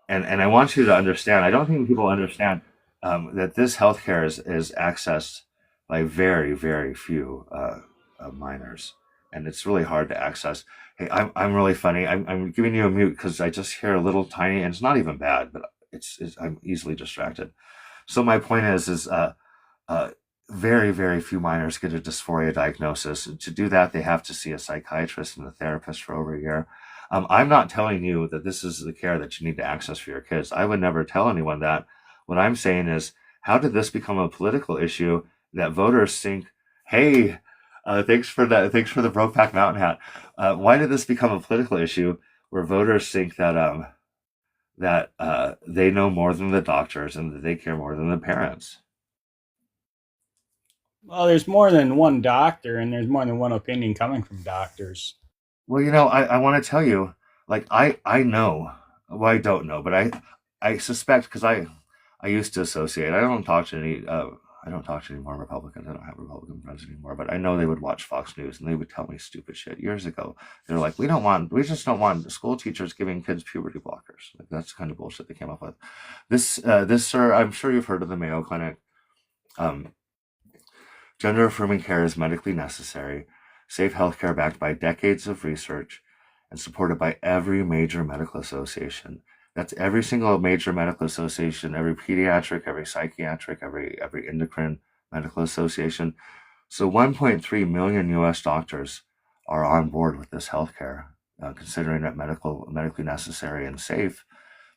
and I want you to understand. I don't think people understand that this healthcare is accessed by very few minors, and it's really hard to access. Hey, I'm really funny. I'm giving you a mute because I just hear a little tiny, and it's not even bad, but it's I'm easily distracted. So my point is uh, very few minors get a dysphoria diagnosis. And to do that, they have to see a psychiatrist and a therapist for over a year. I'm not telling you that this is the care that you need to access for your kids. I would never tell anyone that. What I'm saying is, how did this become a political issue that voters think, hey, thanks for that, thanks for the Brokeback Mountain hat. Why did this become a political issue where voters think that they know more than the doctors and that they care more than the parents? Well, there's more than one doctor, and there's more than one opinion coming from doctors. Well, you know, I want to tell you, like I know, well, I don't know, but I suspect because I used to associate. I don't talk to any I don't talk to any more Republicans. I don't have Republican friends anymore, but I know they would watch Fox News and they would tell me stupid shit years ago. They're like, we just don't want school teachers giving kids puberty blockers. Like, that's the kind of bullshit they came up with. This, sir, I'm sure you've heard of the Mayo Clinic. Gender affirming care is medically necessary, safe healthcare backed by decades of research, and supported by every major medical association. That's every single major medical association, every pediatric, every psychiatric, every endocrine medical association. So 1.3 million U.S. doctors are on board with this healthcare, considering it medically necessary and safe.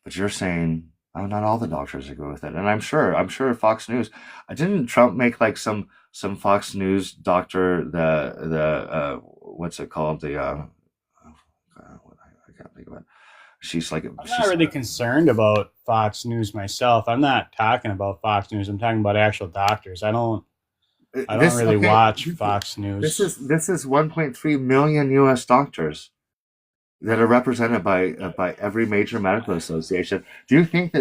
But you're saying, oh, not all the doctors agree with it. And I'm sure Fox News, didn't Trump make like some Fox News doctor, what's it called? I can't think of it. She's like, I'm not really concerned about Fox News myself. I'm not talking about Fox News. I'm talking about actual doctors. I don't really watch Fox News. This is 1.3 million U.S. doctors that are represented by every major medical association. Do you think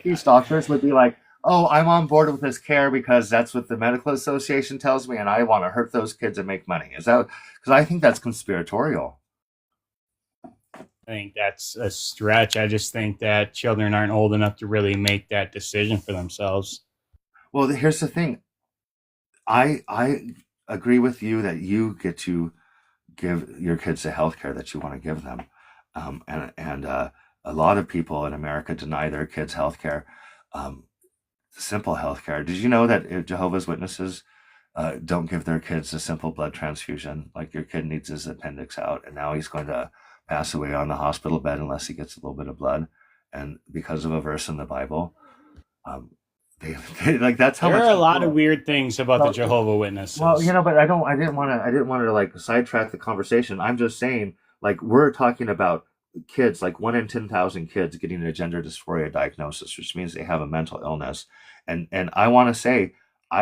these doctors would be like, oh, I'm on board with this care because that's what the medical association tells me, and I want to hurt those kids and make money? Is that because I think that's conspiratorial? I think that's a stretch. I just think that children aren't old enough to really make that decision for themselves. Well, here's the thing. I agree with you that you get to give your kids the health care that you want to give them. And a lot of people in America deny their kids health care, simple health care. Did you know that Jehovah's Witnesses don't give their kids a simple blood transfusion? Like, your kid needs his appendix out, and now he's going to pass away on the hospital bed unless he gets a little bit of blood. And because of a verse in the Bible, they like, that's how there much are a lot of weird things about the Jehovah Witnesses. Well, but I didn't want to like sidetrack the conversation. I'm just saying, like, we're talking about kids, like 1 in 10,000 kids getting a gender dysphoria diagnosis, which means they have a mental illness. And I want to say,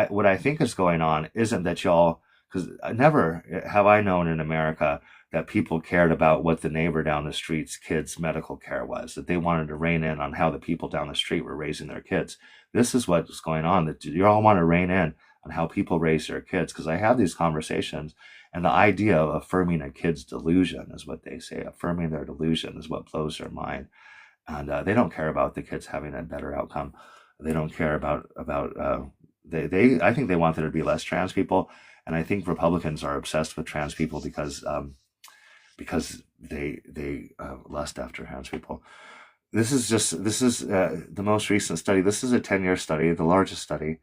what I think is going on isn't that y'all, because never have I known in America that people cared about what the neighbor down the street's kids' medical care was, that they wanted to rein in on how the people down the street were raising their kids. This is what's going on, that you all want to rein in on how people raise their kids. Because I have these conversations, and the idea of affirming a kid's delusion is what they say. Affirming their delusion is what blows their mind. And they don't care about the kids having a better outcome. They don't care about I think they want there to be less trans people. And I think Republicans are obsessed with trans people because they lust after trans people. This is the most recent study. This is a 10-year study, the largest study.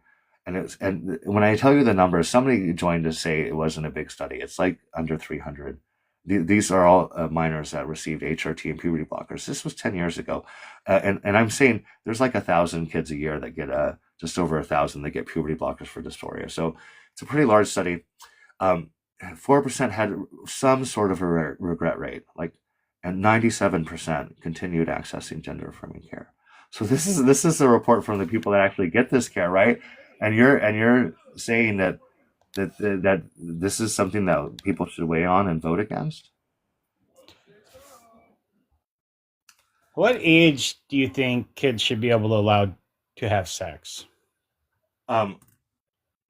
And when I tell you the numbers, somebody joined to say it wasn't a big study. It's like under 300. These are all minors that received HRT and puberty blockers. This was 10 years ago. And I'm saying there's like 1,000 kids a year that get just over 1,000 that get puberty blockers for dysphoria. So it's a pretty large study. 4% had some sort of a regret rate, and 97% continued accessing gender affirming care. So this is a report from the people that actually get this care, right? And you're saying that this is something that people should weigh on and vote against? What age do you think kids should be able to allow to have sex? I'm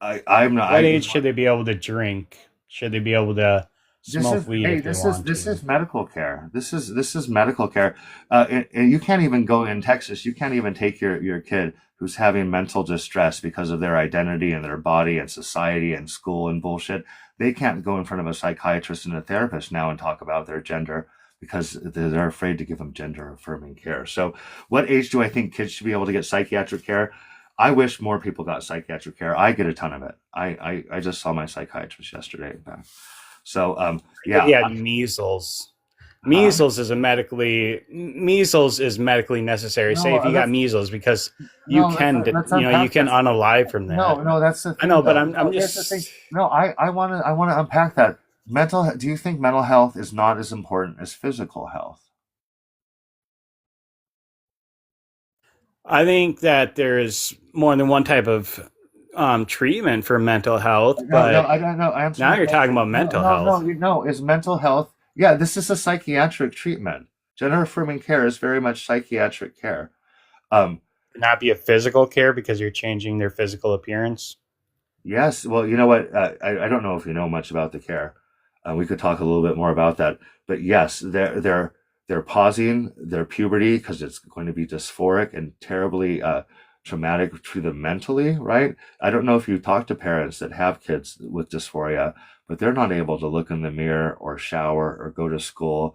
not. What age should they be able to drink? Should they be able to smoke weed if they want to? This is medical care. This is medical care. And you can't even go in Texas. You can't even take your kid who's having mental distress because of their identity and their body and society and school and bullshit. They can't go in front of a psychiatrist and a therapist now and talk about their gender because they're afraid to give them gender affirming care. So what age do I think kids should be able to get psychiatric care? I wish more people got psychiatric care. I get a ton of it. I just saw my psychiatrist yesterday. So yeah, measles. Measles is medically necessary. Say if you got measles, because you can unalive from that. No, that's the thing. I know, but I'm just. No, I want to unpack that. Do you think mental health is not as important as physical health? I think that there is more than one type of treatment for mental health. But I don't know. Now you're talking about mental health. No, is mental health? Yeah, this is a psychiatric treatment. Gender affirming care is very much psychiatric care. Not be a physical care because you're changing their physical appearance. Yes. Well, you know what? I don't know if you know much about the care. We could talk a little bit more about that. But yes, they're pausing their puberty because it's going to be dysphoric and terribly traumatic to them mentally, right? I don't know if you talk to parents that have kids with dysphoria, but they're not able to look in the mirror or shower or go to school.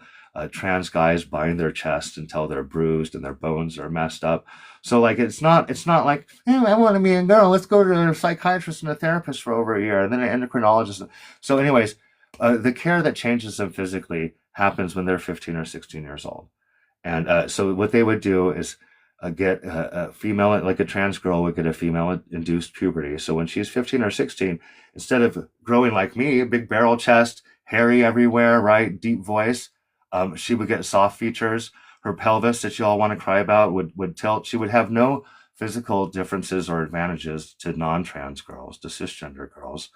Trans guys bind their chest until they're bruised and their bones are messed up. So like it's not like, hey, I want to be a girl. Let's go to a psychiatrist and a therapist for over a year, and then an endocrinologist. So, anyways, the care that changes them physically happens when they're 15 or 16 years old. And so what they would do is get a female, like a trans girl would get a female induced puberty. So when she's 15 or 16, instead of growing like me, a big barrel chest, hairy everywhere, right, deep voice, she would get soft features. Her pelvis that you all want to cry about would tilt. She would have no physical differences or advantages to non-trans girls, to cisgender girls.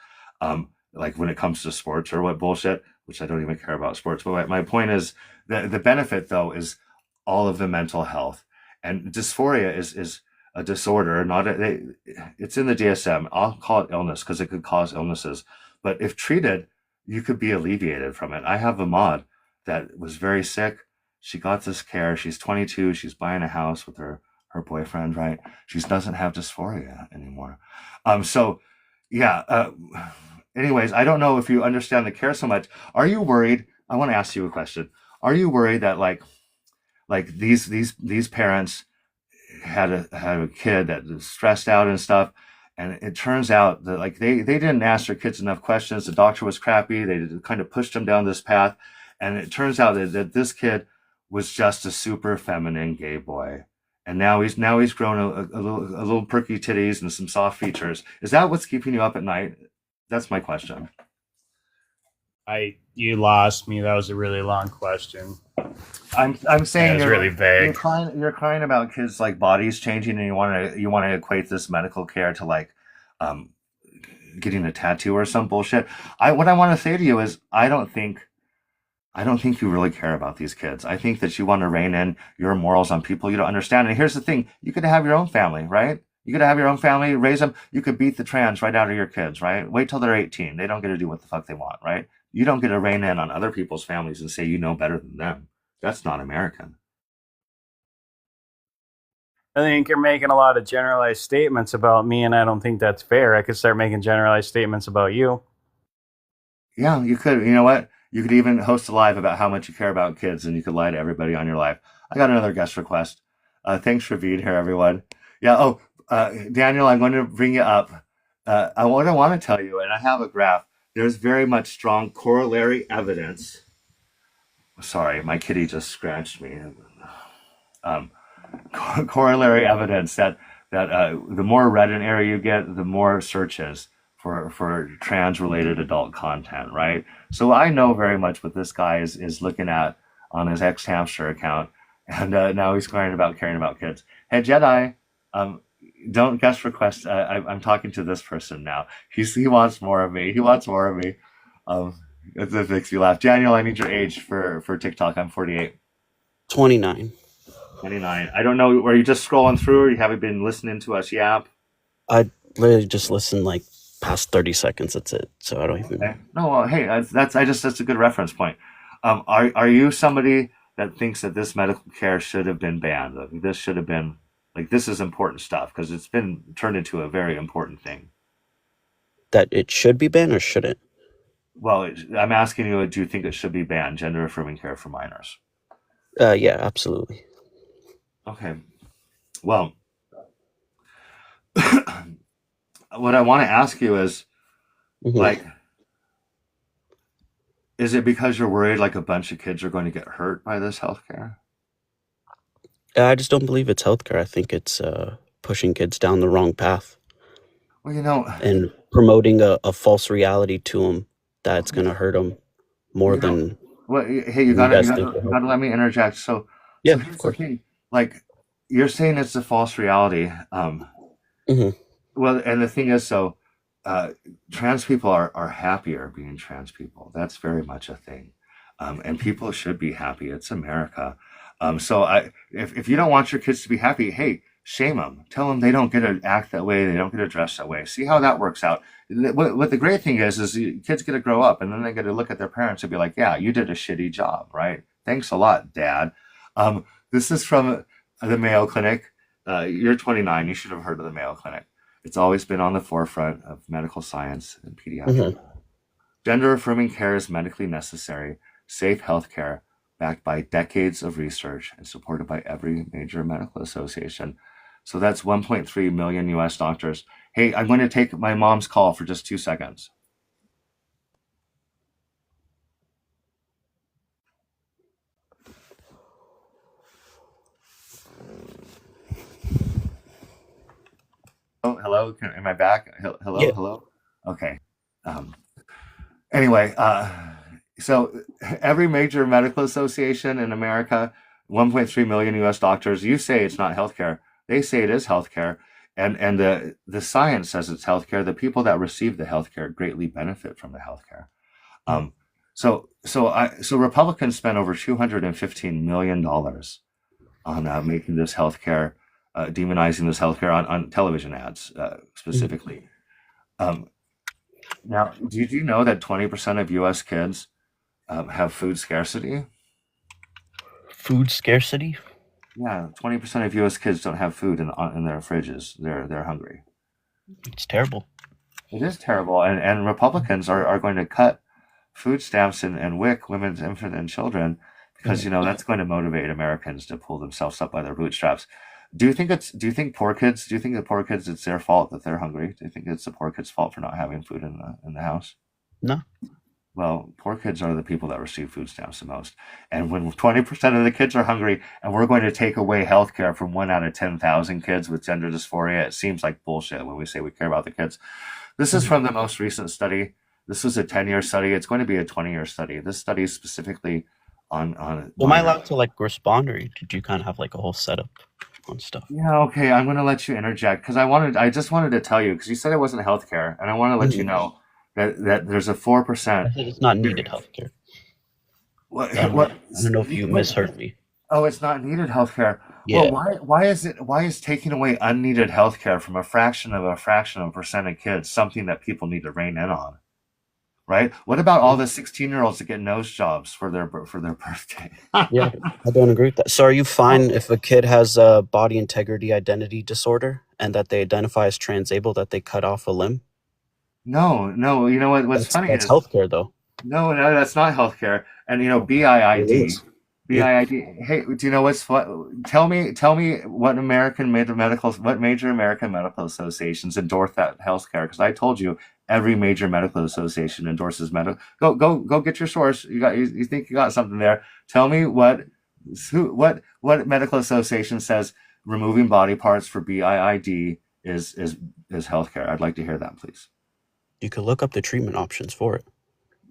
Like when it comes to sports or what bullshit, which I don't even care about sports. But my point is the benefit though is all of the mental health, and dysphoria is a disorder, not it's in the DSM. I'll call it illness because it could cause illnesses, but if treated, you could be alleviated from it. I have a mod that was very sick. She got this care. She's 22. She's buying a house with her boyfriend, right? She doesn't have dysphoria anymore. So yeah. Anyways, I don't know if you understand the care so much. Are you worried? I want to ask you a question. Are you worried that like these parents had a kid that was stressed out and stuff, and it turns out that like they didn't ask their kids enough questions. The doctor was crappy. They kind of pushed them down this path, and it turns out that this kid was just a super feminine gay boy, and now he's grown a little perky titties and some soft features. Is that what's keeping you up at night? That's my question. You lost me. That was a really long question. I'm saying it's really vague. You're crying about kids like bodies changing, and you want to equate this medical care to like getting a tattoo or some bullshit. What I want to say to you is I don't think you really care about these kids. I think that you want to rein in your morals on people you don't understand. And here's the thing: you could have your own family, right? You could have your own family, raise them. You could beat the trans right out of your kids, right? Wait till they're 18. They don't get to do what the fuck they want, right? You don't get to rein in on other people's families and say you know better than them. That's not American. I think you're making a lot of generalized statements about me, and I don't think that's fair. I could start making generalized statements about you. Yeah, you could. You know what? You could even host a live about how much you care about kids, and you could lie to everybody on your live. I got another guest request. Thanks for being here, everyone. Yeah. Oh, Daniel, I'm going to bring you up. What I want to tell you, and I have a graph. There's very much strong corollary evidence. Sorry, my kitty just scratched me. Corollary evidence that the more red an area you get, the more searches for trans-related adult content, right? So I know very much what this guy is looking at on his ex-hamster account, and now he's caring about kids. Hey, Jedi, don't guest request. I'm talking to this person now. He wants more of me. He wants more of me. It makes you laugh. Daniel, I need your age for TikTok. I'm 48. 29. 29. I don't know. Were you just scrolling through, or you haven't been listening to us yap? I literally just listened like past 30 seconds. That's it. So I don't even. Okay. No. Well, hey, that's a good reference point. Are you somebody that thinks that this medical care should have been banned? Like, this should have been like this is important stuff because it's been turned into a very important thing. That it should be banned or shouldn't? Well, I'm asking you, do you think it should be banned, gender affirming care for minors? Yeah, absolutely. Okay. Well, what I want to ask you is, like, is it because you're worried like a bunch of kids are going to get hurt by this healthcare? I just don't believe it's healthcare. I think it's pushing kids down the wrong path. Well, you know, and promoting a false reality to them that's going to hurt them more than. Well, hey, you gotta let me interject. So yeah, so of course. Like, you're saying it's a false reality. Well, and the thing is, so trans people are happier being trans people. That's very much a thing, and people should be happy. It's America. So if you don't want your kids to be happy, hey, shame them. Tell them they don't get to act that way. They don't get to dress that way. See how that works out. What the great thing is kids get to grow up and then they get to look at their parents and be like, yeah, you did a shitty job, right? Thanks a lot, Dad. This is from the Mayo Clinic. You're 29. You should have heard of the Mayo Clinic. It's always been on the forefront of medical science and pediatrics. Gender affirming care is medically necessary, safe healthcare backed by decades of research and supported by every major medical association. So that's 1.3 million US doctors. Hey, I'm going to take my mom's call for just 2 seconds. Oh, hello. Am I back? Hello, Yeah. hello. Okay. Anyway, so every major medical association in America, 1.3 million US doctors, you say it's not healthcare. They say it is healthcare. And the science says it's healthcare. The people that receive the healthcare greatly benefit from the healthcare. So Republicans spent over $215 million on making this healthcare, demonizing this healthcare on television ads specifically. Now, did you know that 20% of U.S. kids have food scarcity? Food scarcity? Yeah, 20% of U.S. kids don't have food in their fridges. They're hungry. It's terrible. It is terrible, and Republicans are going to cut food stamps and WIC, women's, infant, and children, because that's going to motivate Americans to pull themselves up by their bootstraps. Do you think the poor kids, it's their fault that they're hungry? Do you think it's the poor kids' fault for not having food in the house? No. Well, poor kids are the people that receive food stamps the most. And when 20% of the kids are hungry and we're going to take away health care from 1 out of 10,000 kids with gender dysphoria, it seems like bullshit when we say we care about the kids. This is from the most recent study. This was a 10-year study. It's going to be a 20-year study. This study is specifically on. Well, am I allowed to respond, or did you kind of have a whole setup on stuff? Yeah, okay. I'm going to let you interject because I just wanted to tell you, because you said it wasn't healthcare, and I want to let you know that there's a 4%. I said it's not needed healthcare. What? I don't know if you misheard me. Oh, it's not needed healthcare. Yeah. Well, why is taking away unneeded healthcare from a fraction of a percent of kids something that people need to rein in on? Right? What about all the 16-year-olds that get nose jobs for their birthday? Yeah, I don't agree with that. So are you fine if a kid has a body integrity identity disorder and that they identify as transabled, that they cut off a limb? No. You know what's funny that's is healthcare, though. No, that's not healthcare. And BIID. BIID. Hey, do you know what's fun? Tell me what major American medical associations endorse that healthcare? Because I told you every major medical association endorses medical. Go get your source. You think you got something there? Tell me what medical association says removing body parts for BIID is healthcare. I'd like to hear that, please. You could look up the treatment options for it.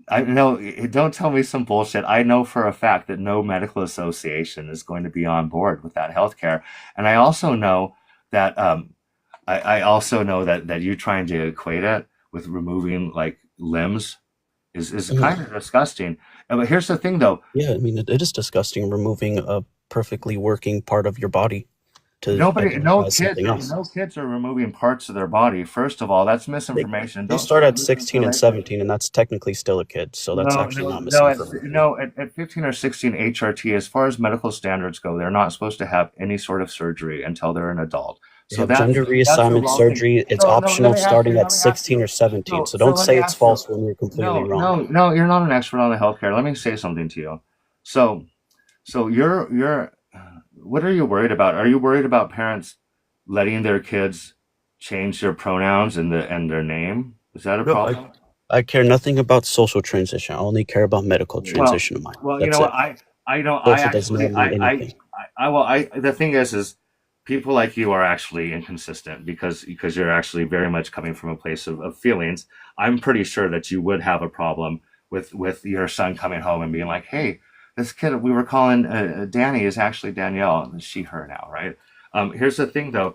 I know. Don't tell me some bullshit. I know for a fact that no medical association is going to be on board with that healthcare, and I also know that that you trying to equate it with removing limbs is kind of disgusting. But here's the thing, though. Yeah, I mean it is disgusting removing a perfectly working part of your body. No kids are removing parts of their body. First of all, that's misinformation. They start at 16 and 17, and that's technically still a kid. So that's actually not misinformation. At 15 or 16, HRT, as far as medical standards go, they're not supposed to have any sort of surgery until they're an adult. So gender reassignment surgery, it's optional starting at 16 or 17. So don't say it's false when you're completely wrong. No, you're not an expert on the healthcare. Let me say something to you. So you're what are you worried about? Are you worried about parents letting their kids change their pronouns and their name? Is that a problem? I care nothing about social transition. I only care about medical transition of mine. Well, you know what? I don't. The thing is people like you are actually inconsistent because you're actually very much coming from a place of feelings. I'm pretty sure that you would have a problem with your son coming home and being like, hey, this kid we were calling Danny is actually Danielle, and she, her now, right? Here's the thing, though.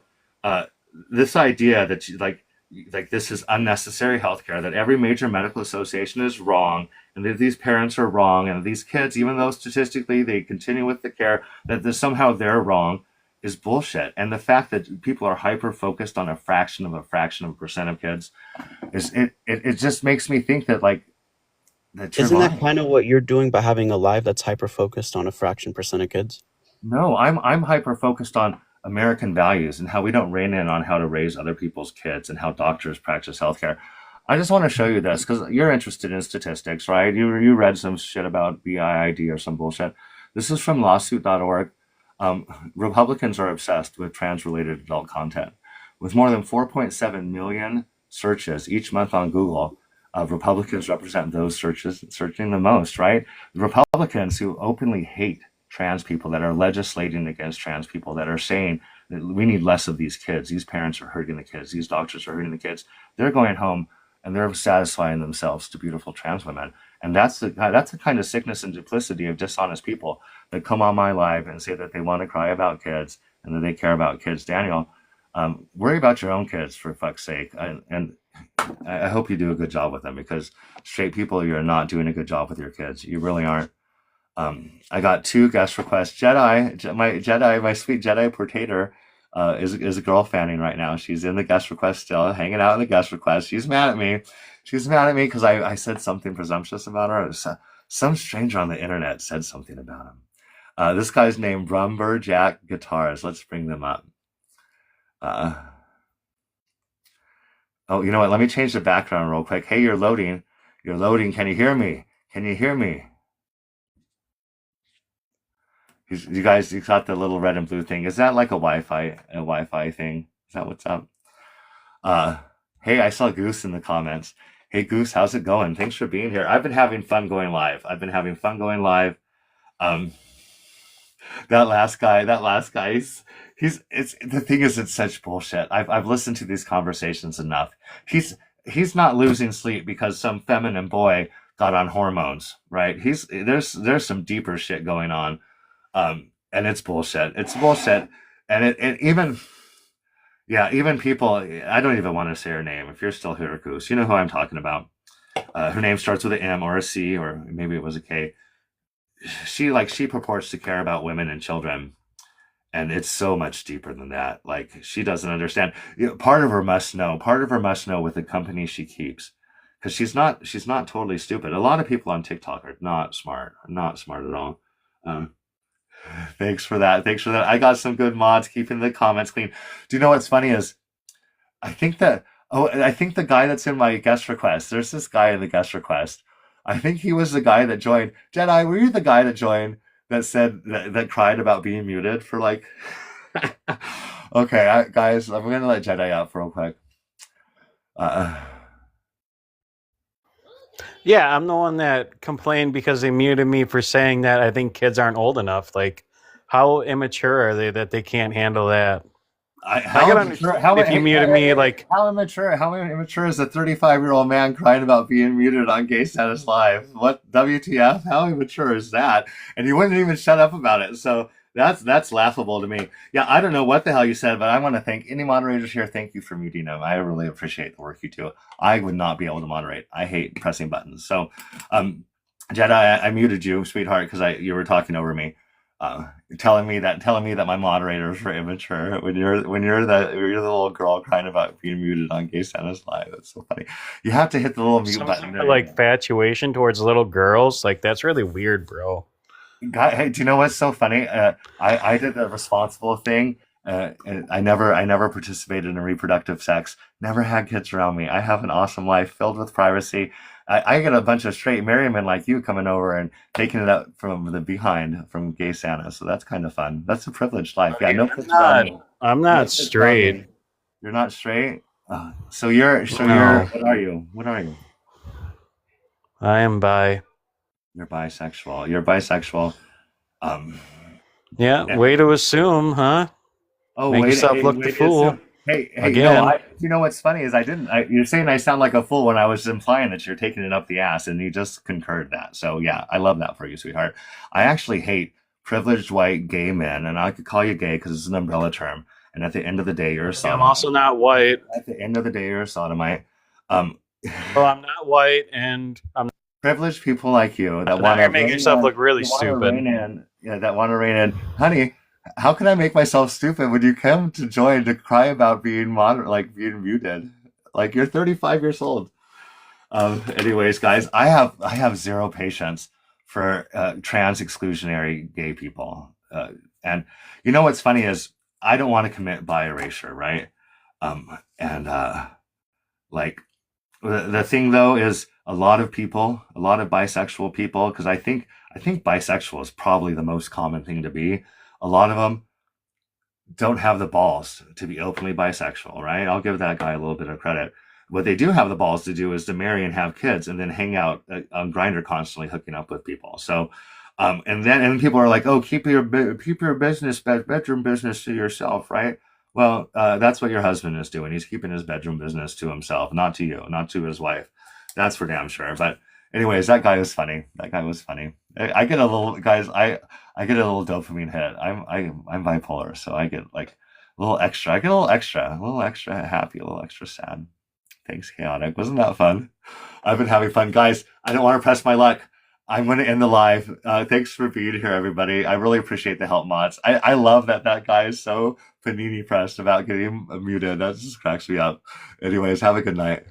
This idea that you, like this is unnecessary healthcare, that every major medical association is wrong, and that these parents are wrong, and these kids, even though statistically they continue with the care, that somehow they're wrong, is bullshit. And the fact that people are hyper focused on a fraction of a percent of kids it just makes me think that like that you're Isn't that lying. kind of what you're doing by having a live that's hyper focused on a fraction percent of kids? No, I'm hyper focused on American values and how we don't rein in on how to raise other people's kids and how doctors practice healthcare. I just want to show you this because you're interested in statistics, right? You read some shit about BIID or some bullshit. This is from lawsuit.org. Republicans are obsessed with trans-related adult content. With more than 4.7 million searches each month on Google, Republicans represent those searching the most, right? The Republicans who openly hate trans people, that are legislating against trans people, that are saying that we need less of these kids. These parents are hurting the kids. These doctors are hurting the kids. They're going home and they're satisfying themselves to beautiful trans women. And that's the kind of sickness and duplicity of dishonest people that come on my live and say that they want to cry about kids and that they care about kids. Daniel, worry about your own kids for fuck's sake. And I hope you do a good job with them, because straight people, you're not doing a good job with your kids. You really aren't. I got 2 guest requests. My sweet Jedi Portator is a girl fanning right now. She's in the guest request still, hanging out in the guest request. She's mad at me. She's mad at me because I said something presumptuous about her. Some stranger on the internet said something about him. This guy's named Rumber Jack Guitars. Let's bring them up. Oh, you know what? Let me change the background real quick. Hey, you're loading. You're loading. Can you hear me? Can you hear me? You guys, you got the little red and blue thing. Is that like a Wi-Fi thing? Is that what's up? Hey, I saw Goose in the comments. Hey, Goose, how's it going? Thanks for being here. I've been having fun going live. That last guy, the thing is, it's such bullshit. I've listened to these conversations enough. He's not losing sleep because some feminine boy got on hormones, right? There's some deeper shit going on. And it's bullshit. And even people, I don't even want to say her name. If you're still here, Goose, you know who I'm talking about. Her name starts with an M or a C, or maybe it was a K. She purports to care about women and children, and it's so much deeper than that. Like, she doesn't understand. Part of her must know with the company she keeps, because she's not totally stupid. A lot of people on TikTok are not smart at all. Thanks for that. I got some good mods keeping the comments clean. Do you know what's funny is, I think the guy that's in my guest request, there's this guy in the guest request. I think he was the guy that joined. Jedi, were you the guy that joined that said that cried about being muted for like... Okay, guys, I'm going to let Jedi up real quick. Yeah, I'm the one that complained because they muted me for saying that I think kids aren't old enough. Like, how immature are they that they can't handle that? How immature is a 35-year-old man crying about being muted on Gay Status Live? What, WTF? How immature is that? And you wouldn't even shut up about it. So that's laughable to me. Yeah, I don't know what the hell you said, but I want to thank any moderators here. Thank you for muting them. I really appreciate the work you do. I would not be able to moderate. I hate pressing buttons. So, Jedi, I muted you, sweetheart, because you were talking over me. Telling me that my moderators were immature when you're the little girl crying about being muted on Gay Status Live. That's so funny. You have to hit the little mute button. Like infatuation towards little girls, like that's really weird, bro. Hey, do you know what's so funny? I did the responsible thing. And I never participated in reproductive sex. Never had kids around me. I have an awesome life filled with privacy. I get a bunch of straight merrymen like you coming over and taking it up from the behind from Gay Santa. So that's kind of fun. That's a privileged life. Yeah, no kids around me. I'm not straight. You're not straight? So you're what are you? I am bi. You're bisexual. Yeah, way to assume, huh? Oh, Make yourself look the fool. Hey, again. No, you know what's funny is you're saying I sound like a fool when I was implying that you're taking it up the ass, and you just concurred that. So yeah, I love that for you, sweetheart. I actually hate privileged white gay men, and I could call you gay because it's an umbrella term. And at the end of the day, you're a sodomite. I'm also not white. At the end of the day, you're a sodomite. Well, I'm not white, and I'm privileged people like you that want to make yourself look really stupid. That want to rein in, honey. How can I make myself stupid when you come to join to cry about being muted? Like you're 35 years old. Anyways, guys, I have zero patience for trans exclusionary gay people. And you know what's funny is I don't want to commit bi erasure, right? And like the thing though is a lot of bisexual people, because I think bisexual is probably the most common thing to be. A lot of them don't have the balls to be openly bisexual, right? I'll give that guy a little bit of credit. What they do have the balls to do is to marry and have kids and then hang out on Grindr constantly hooking up with people. So, and people are like, oh, keep your bedroom business to yourself, right? Well, that's what your husband is doing. He's keeping his bedroom business to himself, not to you, not to his wife. That's for damn sure. But anyways, that guy was funny. I get a little guys. I get a little dopamine hit. I'm bipolar, so I get like a little extra. I get a little extra happy, a little extra sad. Thanks, Chaotic. Wasn't that fun? I've been having fun. Guys, I don't want to press my luck. I'm going to end the live. Thanks for being here, everybody. I really appreciate the help mods. I love that guy is so panini pressed about getting muted. That just cracks me up. Anyways, have a good night.